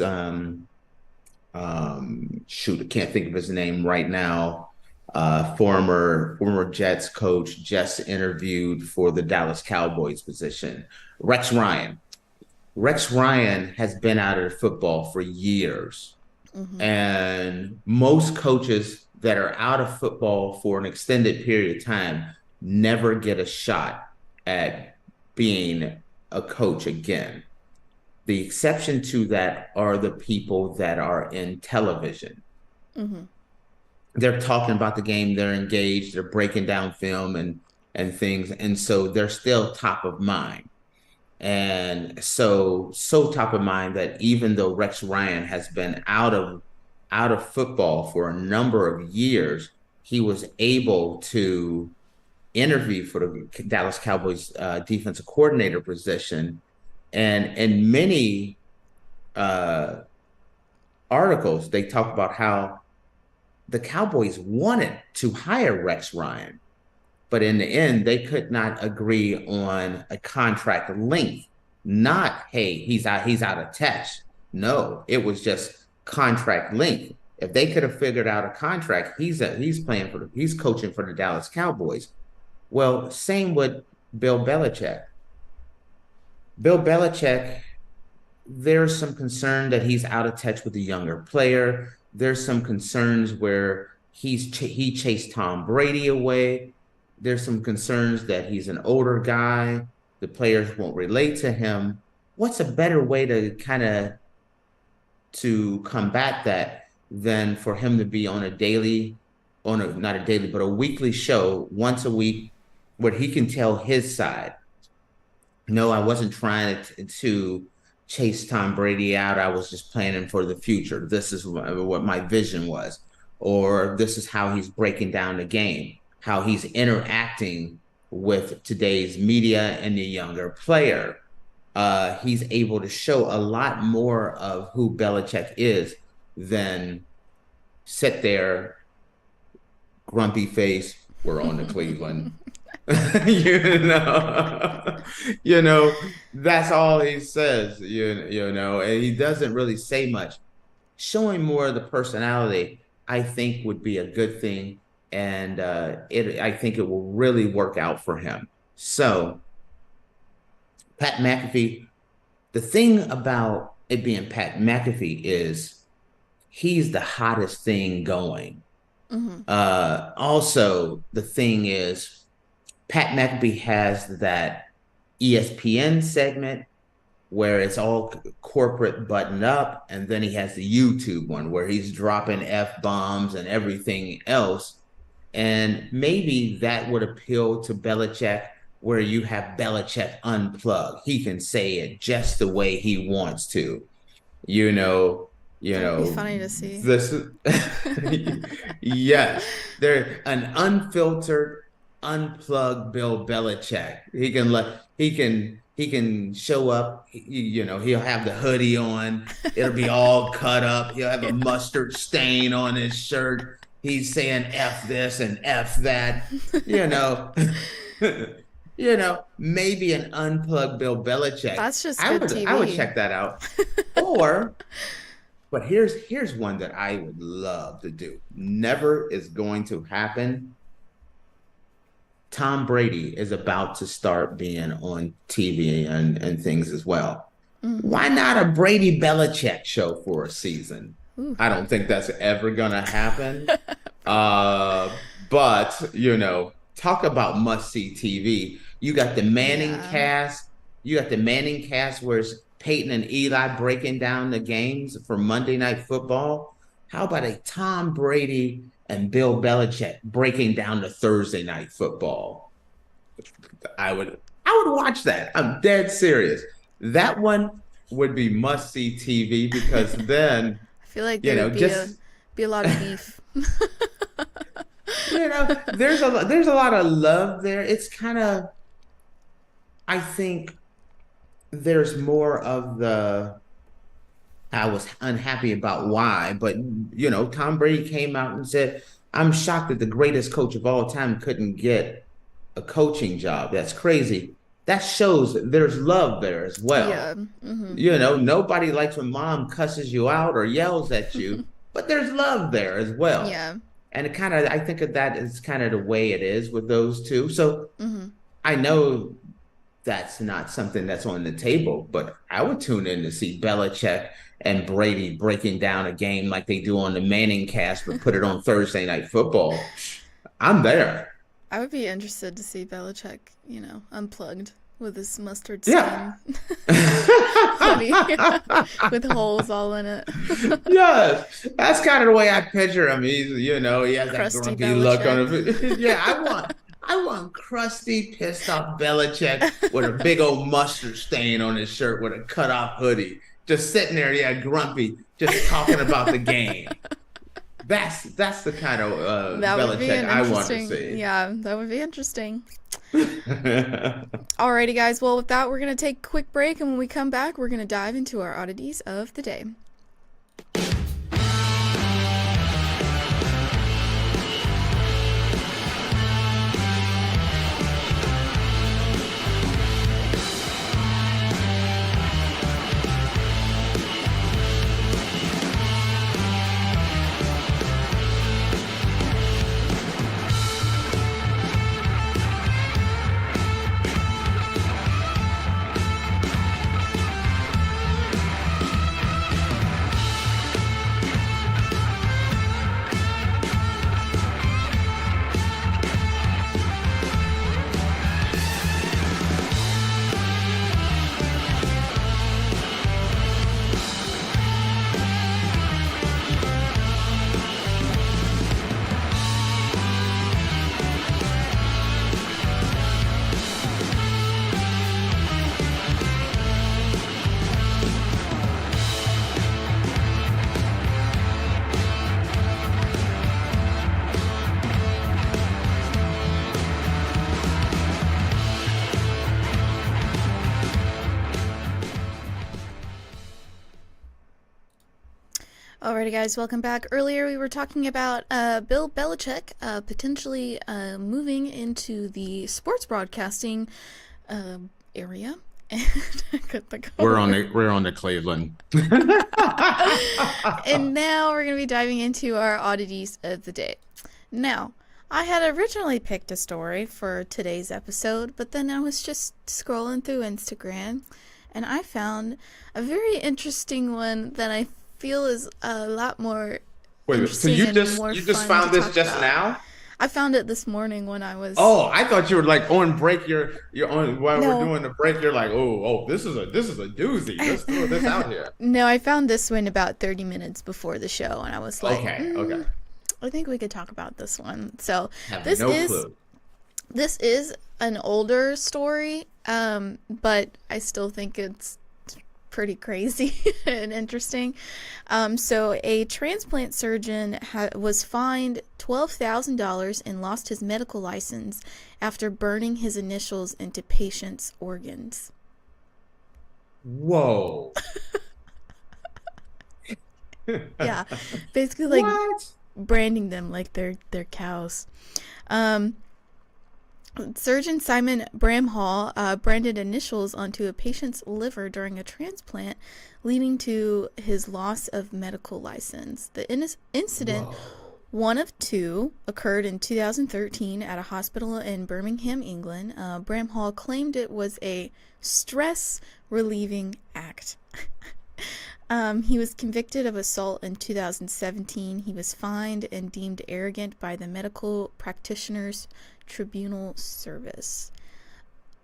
shoot, I can't think of his name right now. Former Jets coach just interviewed for the Dallas Cowboys position. Rex Ryan. Rex Ryan has been out of football for years. And most coaches that are out of football for an extended period of time never get a shot at being a coach again. The exception to that are the people that are in television. They're talking about the game, they're engaged, they're breaking down film and things. And so they're still top of mind. And so top of mind that even though Rex Ryan has been out of football for a number of years, he was able to interview for the Dallas Cowboys defensive coordinator position. And in many articles, they talk about how the Cowboys wanted to hire Rex Ryan, but in the end, they could not agree on a contract length. Not, hey, he's out of touch. No, it was just contract length. If they could have figured out a contract, he's coaching for the Dallas Cowboys. Well, same with Bill Belichick. Bill Belichick, there's some concern that he's out of touch with the younger player. There's some concerns where he chased Tom Brady away. There's some concerns that he's an older guy. The players won't relate to him. What's a better way to combat that than for him to be on not a daily, but a weekly show once a week where he can tell his side. No, I wasn't trying to chase Tom Brady out. I was just planning for the future. This is what my vision was. Or this is how he's breaking down the game, how he's interacting with today's media and the younger player. He's able to show a lot more of who Belichick is than sit there, grumpy face, we're on to Cleveland. you know, that's all he says, and he doesn't really say much. showing more of the personality, I think would be a good thing. And I think it will really work out for him. So Pat McAfee, the thing about it being Pat McAfee is he's the hottest thing going. Also, the thing is, Pat McAfee has that ESPN segment where it's all corporate buttoned up, and then he has the YouTube one where he's dropping F-bombs and everything else. And maybe that would appeal to Belichick, where you have Belichick unplugged. He can say it just the way he wants to. That'd be funny to see. This yes, they're an unfiltered, unplugged Bill Belichick. He can show up. He'll have the hoodie on. It'll be all cut up. He'll have a mustard stain on his shirt. He's saying F this and F that. Maybe an unplugged Bill Belichick. That's just good TV. I would check that out. But here's one that I would love to do. Never is going to happen. Tom Brady is about to start being on TV and things as well. Why not a Brady Belichick show for a season? Ooh. I don't think that's ever gonna happen. But talk about must-see TV. You got the Manning cast. You got the Manning cast where it's Peyton and Eli breaking down the games for Monday Night Football. How about a Tom Brady and Bill Belichick breaking down the Thursday Night Football? I would watch that. I'm dead serious. That one would be must-see TV because then I feel like there would be a lot of beef. There's a lot of love there. It's kind of, I think there's more of I was unhappy about why, but Tom Brady came out and said, I'm shocked that the greatest coach of all time couldn't get a coaching job. That's crazy. That shows that there's love there as well. Yeah. Mm-hmm. Nobody likes when mom cusses you out or yells at you, but there's love there as well. Yeah. And I think of that as kind of the way it is with those two. So I know that's not something that's on the table, but I would tune in to see Belichick and Brady breaking down a game like they do on the Manning cast, but put it on Thursday Night Football. I'm there. I would be interested to see Belichick, unplugged with his mustard stain hoodie with holes all in it. Yes, that's kind of the way I picture him. He's, he has crusty that grumpy Belichick look on him. Yeah, I want crusty, pissed off Belichick with a big old mustard stain on his shirt with a cut off hoodie, just sitting there, grumpy, just talking about the game. That's the kind of Belichick I want to see. Yeah, that would be interesting. Alrighty, guys. Well, with that, we're going to take a quick break, and when we come back, we're going to dive into our oddities of the day. Alrighty, guys, welcome back. Earlier, we were talking about Bill Belichick potentially moving into the sports broadcasting area, And I couldn't think of We're a on word. the Cleveland. And now we're going to be diving into our oddities of the day. Now, I had originally picked a story for today's episode, but then I was just scrolling through Instagram and I found a very interesting one that I feel is a lot more Wait, so interesting you and just more you just fun found to this talk just about. now? I found it this morning when I was. Oh, I thought you were like on break. You're on while No. we're doing the break. You're like, oh, this is a doozy. Let's throw this out here. No, I found this one about 30 minutes before the show, and I was like, Okay. I think we could talk about this one. So Have this no is clue. this is an older story, but I still think it's pretty crazy and interesting. So a transplant surgeon was fined $12,000 and lost his medical license after burning his initials into patients' organs. Whoa. Yeah, basically like What? branding them like they're cows. Surgeon Simon Bramhall branded initials onto a patient's liver during a transplant, leading to his loss of medical license. The incident, one of two, occurred in 2013 at a hospital in Birmingham, England. Bramhall claimed it was a stress-relieving act. He was convicted of assault in 2017. He was fined and deemed arrogant by the Medical Practitioners Tribunal Service.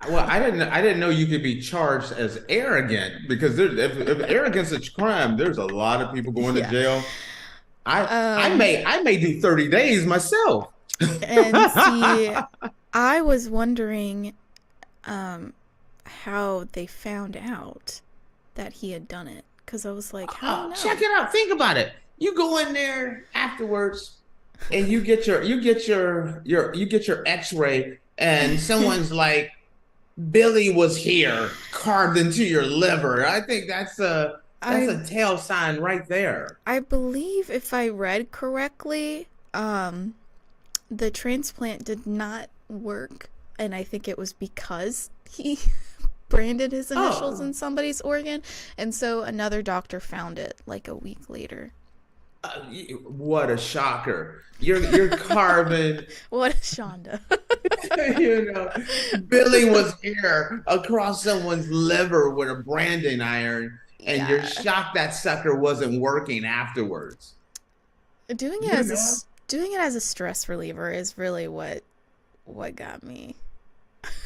Well, I didn't know you could be charged as arrogant because if arrogance is a crime, there's a lot of people going to Yeah. jail. I may do 30 days myself. And see, I was wondering how they found out that he had done it, because I was like, how do you know? Check it out. Think about it. You go in there afterwards and you get your x-ray and someone's like, Billy was here carved into your liver. I think that's a tail sign right there. I believe if I read correctly, the transplant did not work, and I think it was because he branded his initials in somebody's organ, and so another doctor found it like a week later. What a shocker. You're carving, What a Shonda. Billy was here across someone's liver with a branding iron, and Yeah. you're shocked that sucker wasn't working afterwards. Doing it as a stress reliever is really what got me.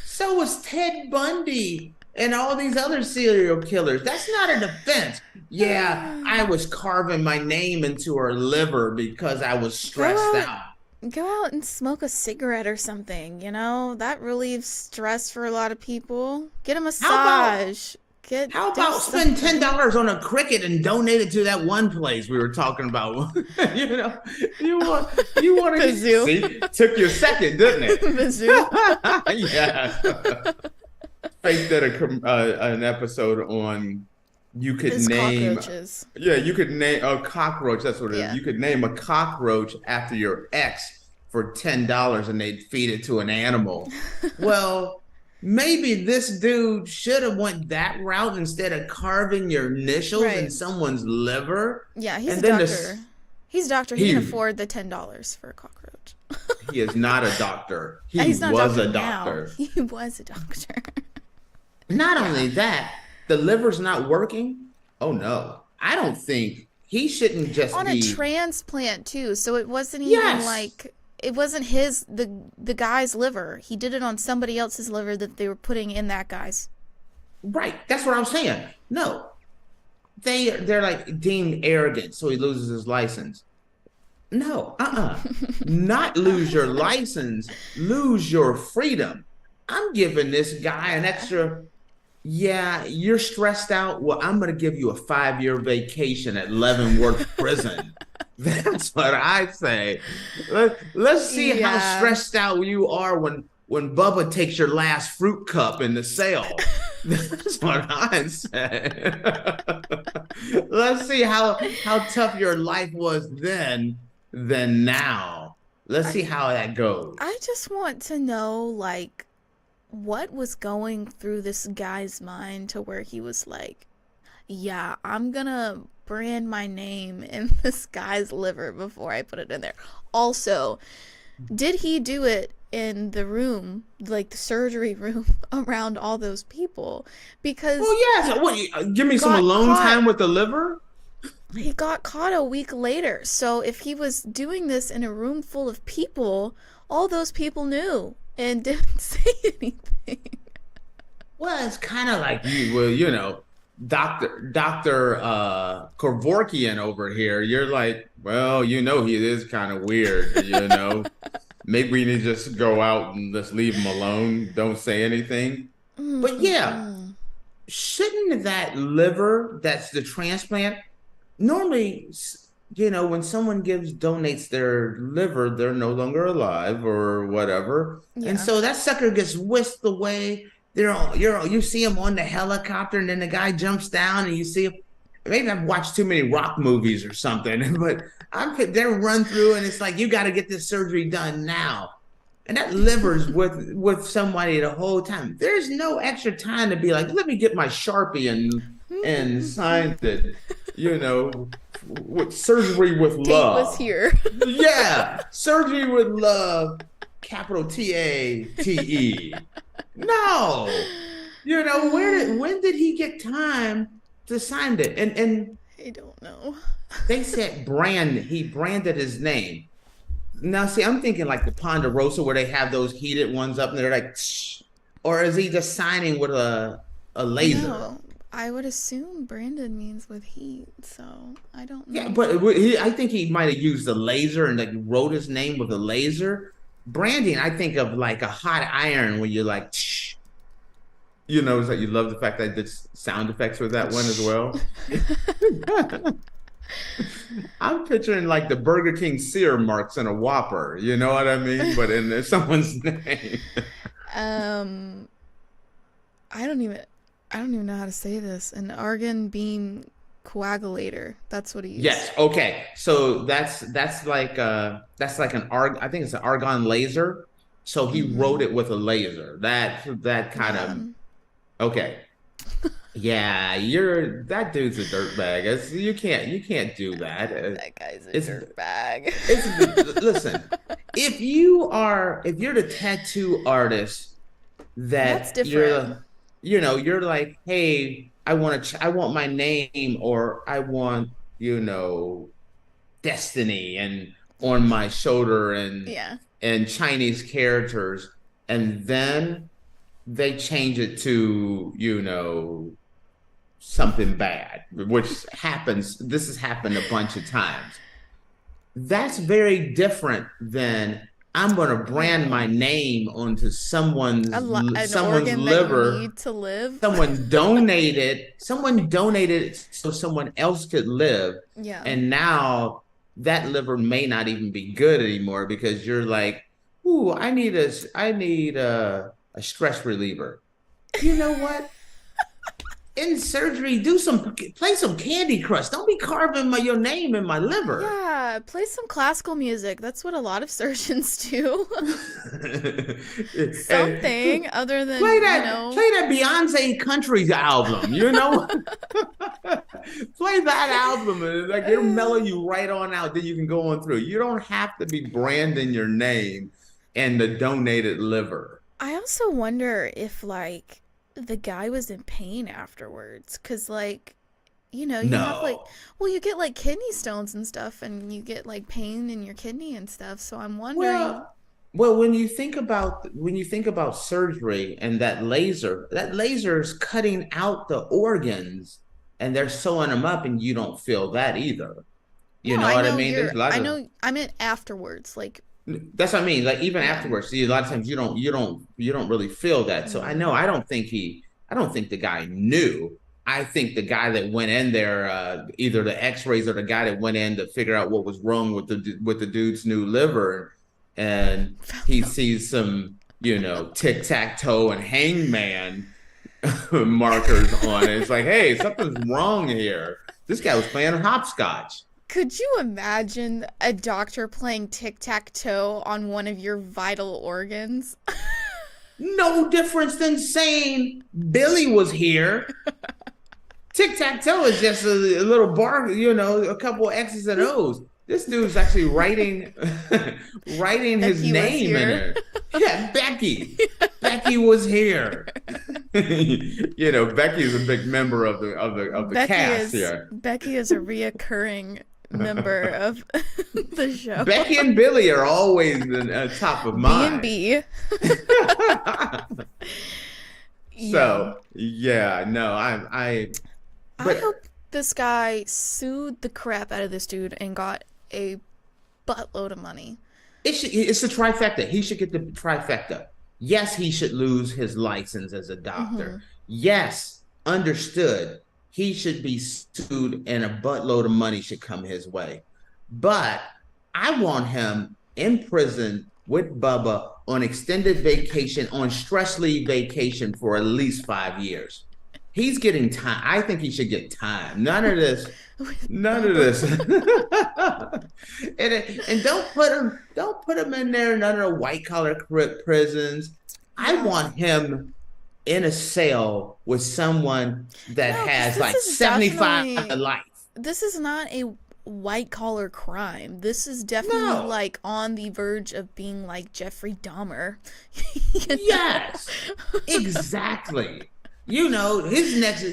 So was Ted Bundy and all these other serial killers. That's not a defense. Yeah, I was carving my name into her liver because I was stressed out. Go out and smoke a cigarette or something, that relieves stress for a lot of people. Get a massage. How about spend $10 on a cricket and donate it to that one place we were talking about? You want to The zoo. See, took your second, didn't it? The zoo. Yeah. Faith did an episode on you could It's name cockroaches. you could name a cockroach. That's what it is. Yeah. You could name a cockroach after your ex for $10 and they'd feed it to an animal. Well, maybe this dude should have went that route instead of carving your initials in Right. someone's liver. Yeah, he's And a then doctor. He's a doctor. He he- can afford the $10 for a cockroach. He is not a doctor. He He's not was a a doctor doctor. now. He was a doctor. Not only that, the liver's not working. Oh no. I don't think he shouldn't just On be a transplant too, so it wasn't even Yes. like it wasn't the guy's liver. He did it on somebody else's liver that they were putting in that guy's. right. That's what I'm saying. No. They're like deemed arrogant, so he loses his license. No, not lose your license, lose your freedom. I'm giving this guy an extra. Yeah, you're stressed out. Well, I'm going to give you a 5-year vacation at Leavenworth Prison. That's what I say. Let's see how Yeah. stressed out you are when Bubba takes your last fruit cup in the sale. That's what I say. Let's see how tough your life was then than now. Let's see how that goes. I just want to know, like, what was going through this guy's mind to where he was like, yeah, I'm gonna brand my name in this guy's liver before I put it in there. Also, did he do it in the room, like the surgery room, around all those people? Because yes. What? Give me some alone time with the liver. He got caught a week later. So if he was doing this in a room full of people, all those people knew and didn't say anything. Well, it's kind of like Dr. Kevorkian over here. You're like, well, he is kind of weird, Maybe we need to just go out and just leave him alone. Don't say anything. Mm-hmm. But yeah, shouldn't that liver, that's the transplant, normally, when someone donates their liver, they're no longer alive or whatever. Yeah. And so that sucker gets whisked away. You see him on the helicopter, and then the guy jumps down, and you see him. Maybe I've watched too many rock movies or something, but they run through, and it's like, you got to get this surgery done now. And that liver's with somebody the whole time. There's no extra time to be like, let me get my Sharpie and sign it, with surgery with love. Tate was here. Yeah, surgery with love, capital TATE. No, when did he get time to sign it? And I don't know. They said he branded his name. Now, see, I'm thinking like the Ponderosa, where they have those heated ones up and they're like, shh. Or is he just signing with a laser? No, I would assume branded means with heat, so I don't know. Yeah, but I think he might have used a laser and like wrote his name with a laser. Branding, I think of like a hot iron when you're like, shh. It's like you love the fact that I did sound effects with that one as well. I'm picturing like the Burger King sear marks in a Whopper, you know what I mean? But in someone's name. I don't even know how to say this. An argon beam coagulator. That's what he used. Yes. Okay. So that's like an I think it's an argon laser. So he wrote it with a laser. That kind of. Okay. Yeah, that dude's a dirtbag. You can't do that. That guy's a dirtbag. Listen, if you're the tattoo artist that's different. You're like, hey, I want my name, or I want, destiny and on my shoulder and Chinese characters, and then they change it to, something bad, which happens. This has happened a bunch of times. That's very different than I'm going to brand my name onto someone's liver. Need to live. Someone donated so someone else could live. Yeah. And now that liver may not even be good anymore because you're like, ooh, I need a stress reliever. You know what? In surgery, play some Candy Crush. Don't be carving your name in my liver. Yeah, play some classical music. That's what a lot of surgeons do. Something other than play that Beyonce country album. Play that album and it'll mellow you right on out. Then you can go on through. You don't have to be branding your name and the donated liver. I also wonder if the guy was in pain afterwards, because you have you get kidney stones and stuff, and you get pain in your kidney and stuff. So I'm wondering. Well, when you think about surgery and that laser is cutting out the organs and they're sewing them up, and you don't feel that either. You know what I mean? I meant afterwards, That's what I mean. Even afterwards, see, a lot of times you don't really feel that. So I don't think the guy knew. I think the guy that went in there, either the X-rays or the guy that went in to figure out what was wrong with the dude's new liver, and he sees some, tic-tac-toe and hangman markers on it. It's like, hey, something's wrong here. This guy was playing hopscotch. Could you imagine a doctor playing tic-tac-toe on one of your vital organs? No difference than saying Billy was here. Tic-tac-toe is just a little bar, a couple of X's and O's. This dude's actually writing his name in there. Yeah, Becky. Becky was here. Becky is a big member of the cast here. Becky is a reoccurring member of the show. Becky and Billy are always the top of mind. B&B. So yeah, no, I hope this guy sued the crap out of this dude and got a buttload of money. It's a trifecta. He should get the trifecta. Yes, he should lose his license as a doctor. Mm-hmm. Yes, understood. He should be sued and a buttload of money should come his way. But I want him in prison with Bubba on extended vacation, on stress leave vacation for at least 5 years. He's getting time. I think he should get time. None of this. And don't put him in there in none of the white collar prisons. I want him in a cell with someone that has like 75 life. This is not a white collar crime. This is definitely like on the verge of being like Jeffrey Dahmer. Yes, exactly. His next,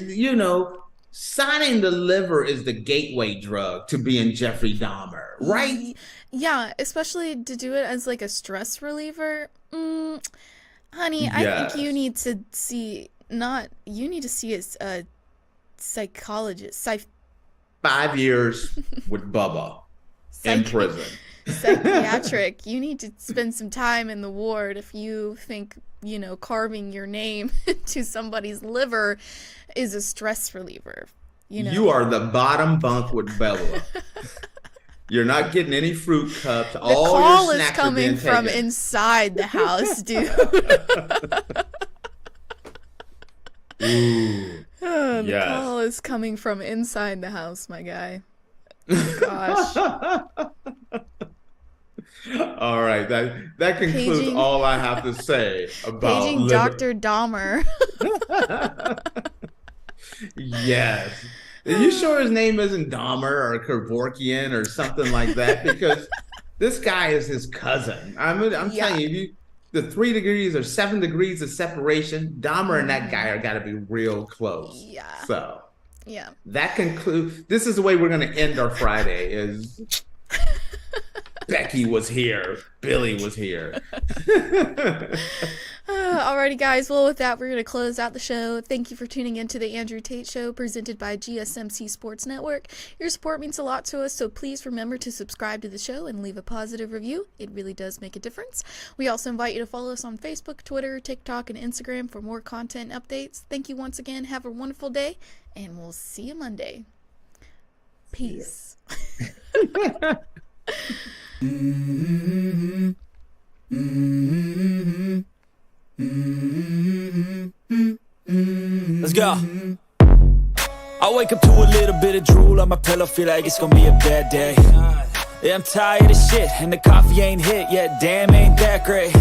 signing the liver is the gateway drug to being Jeffrey Dahmer, right? Yeah, especially to do it as like a stress reliever. Honey, yes. I think you need to see a psychologist. 5 years with Bubba in prison. Psychiatric. You need to spend some time in the ward if you think, carving your name to somebody's liver is a stress reliever. You are the bottom bunk with Bella. You're not getting any fruit cups. The call is coming from inside the house, dude. Ooh, the call is coming from inside the house, my guy. Gosh. All right, that concludes all I have to say about paging Dr. Dahmer. Yes. Are you sure his name isn't Dahmer or Kevorkian or something like that? Because this guy is his cousin. I'm telling you, the 3 degrees or 7 degrees of separation, Dahmer and that guy are got to be real close. Yeah. So yeah, that concludes. This is the way we're going to end our Friday. Is Becky was here, Billy was here. Alrighty, guys. Well, with that, we're going to close out the show. Thank you for tuning in to the Andrew Tate Show, presented by GSMC Sports Network. Your support means a lot to us, so please remember to subscribe to the show and leave a positive review. It really does make a difference. We also invite you to follow us on Facebook, Twitter, TikTok, and Instagram for more content updates. Thank you once again. Have a wonderful day, and we'll see you Monday. Peace. Let's go. I wake up to a little bit of drool on my pillow, feel like it's gonna be a bad day. Yeah, I'm tired of shit, and the coffee ain't hit yet, damn, ain't that great.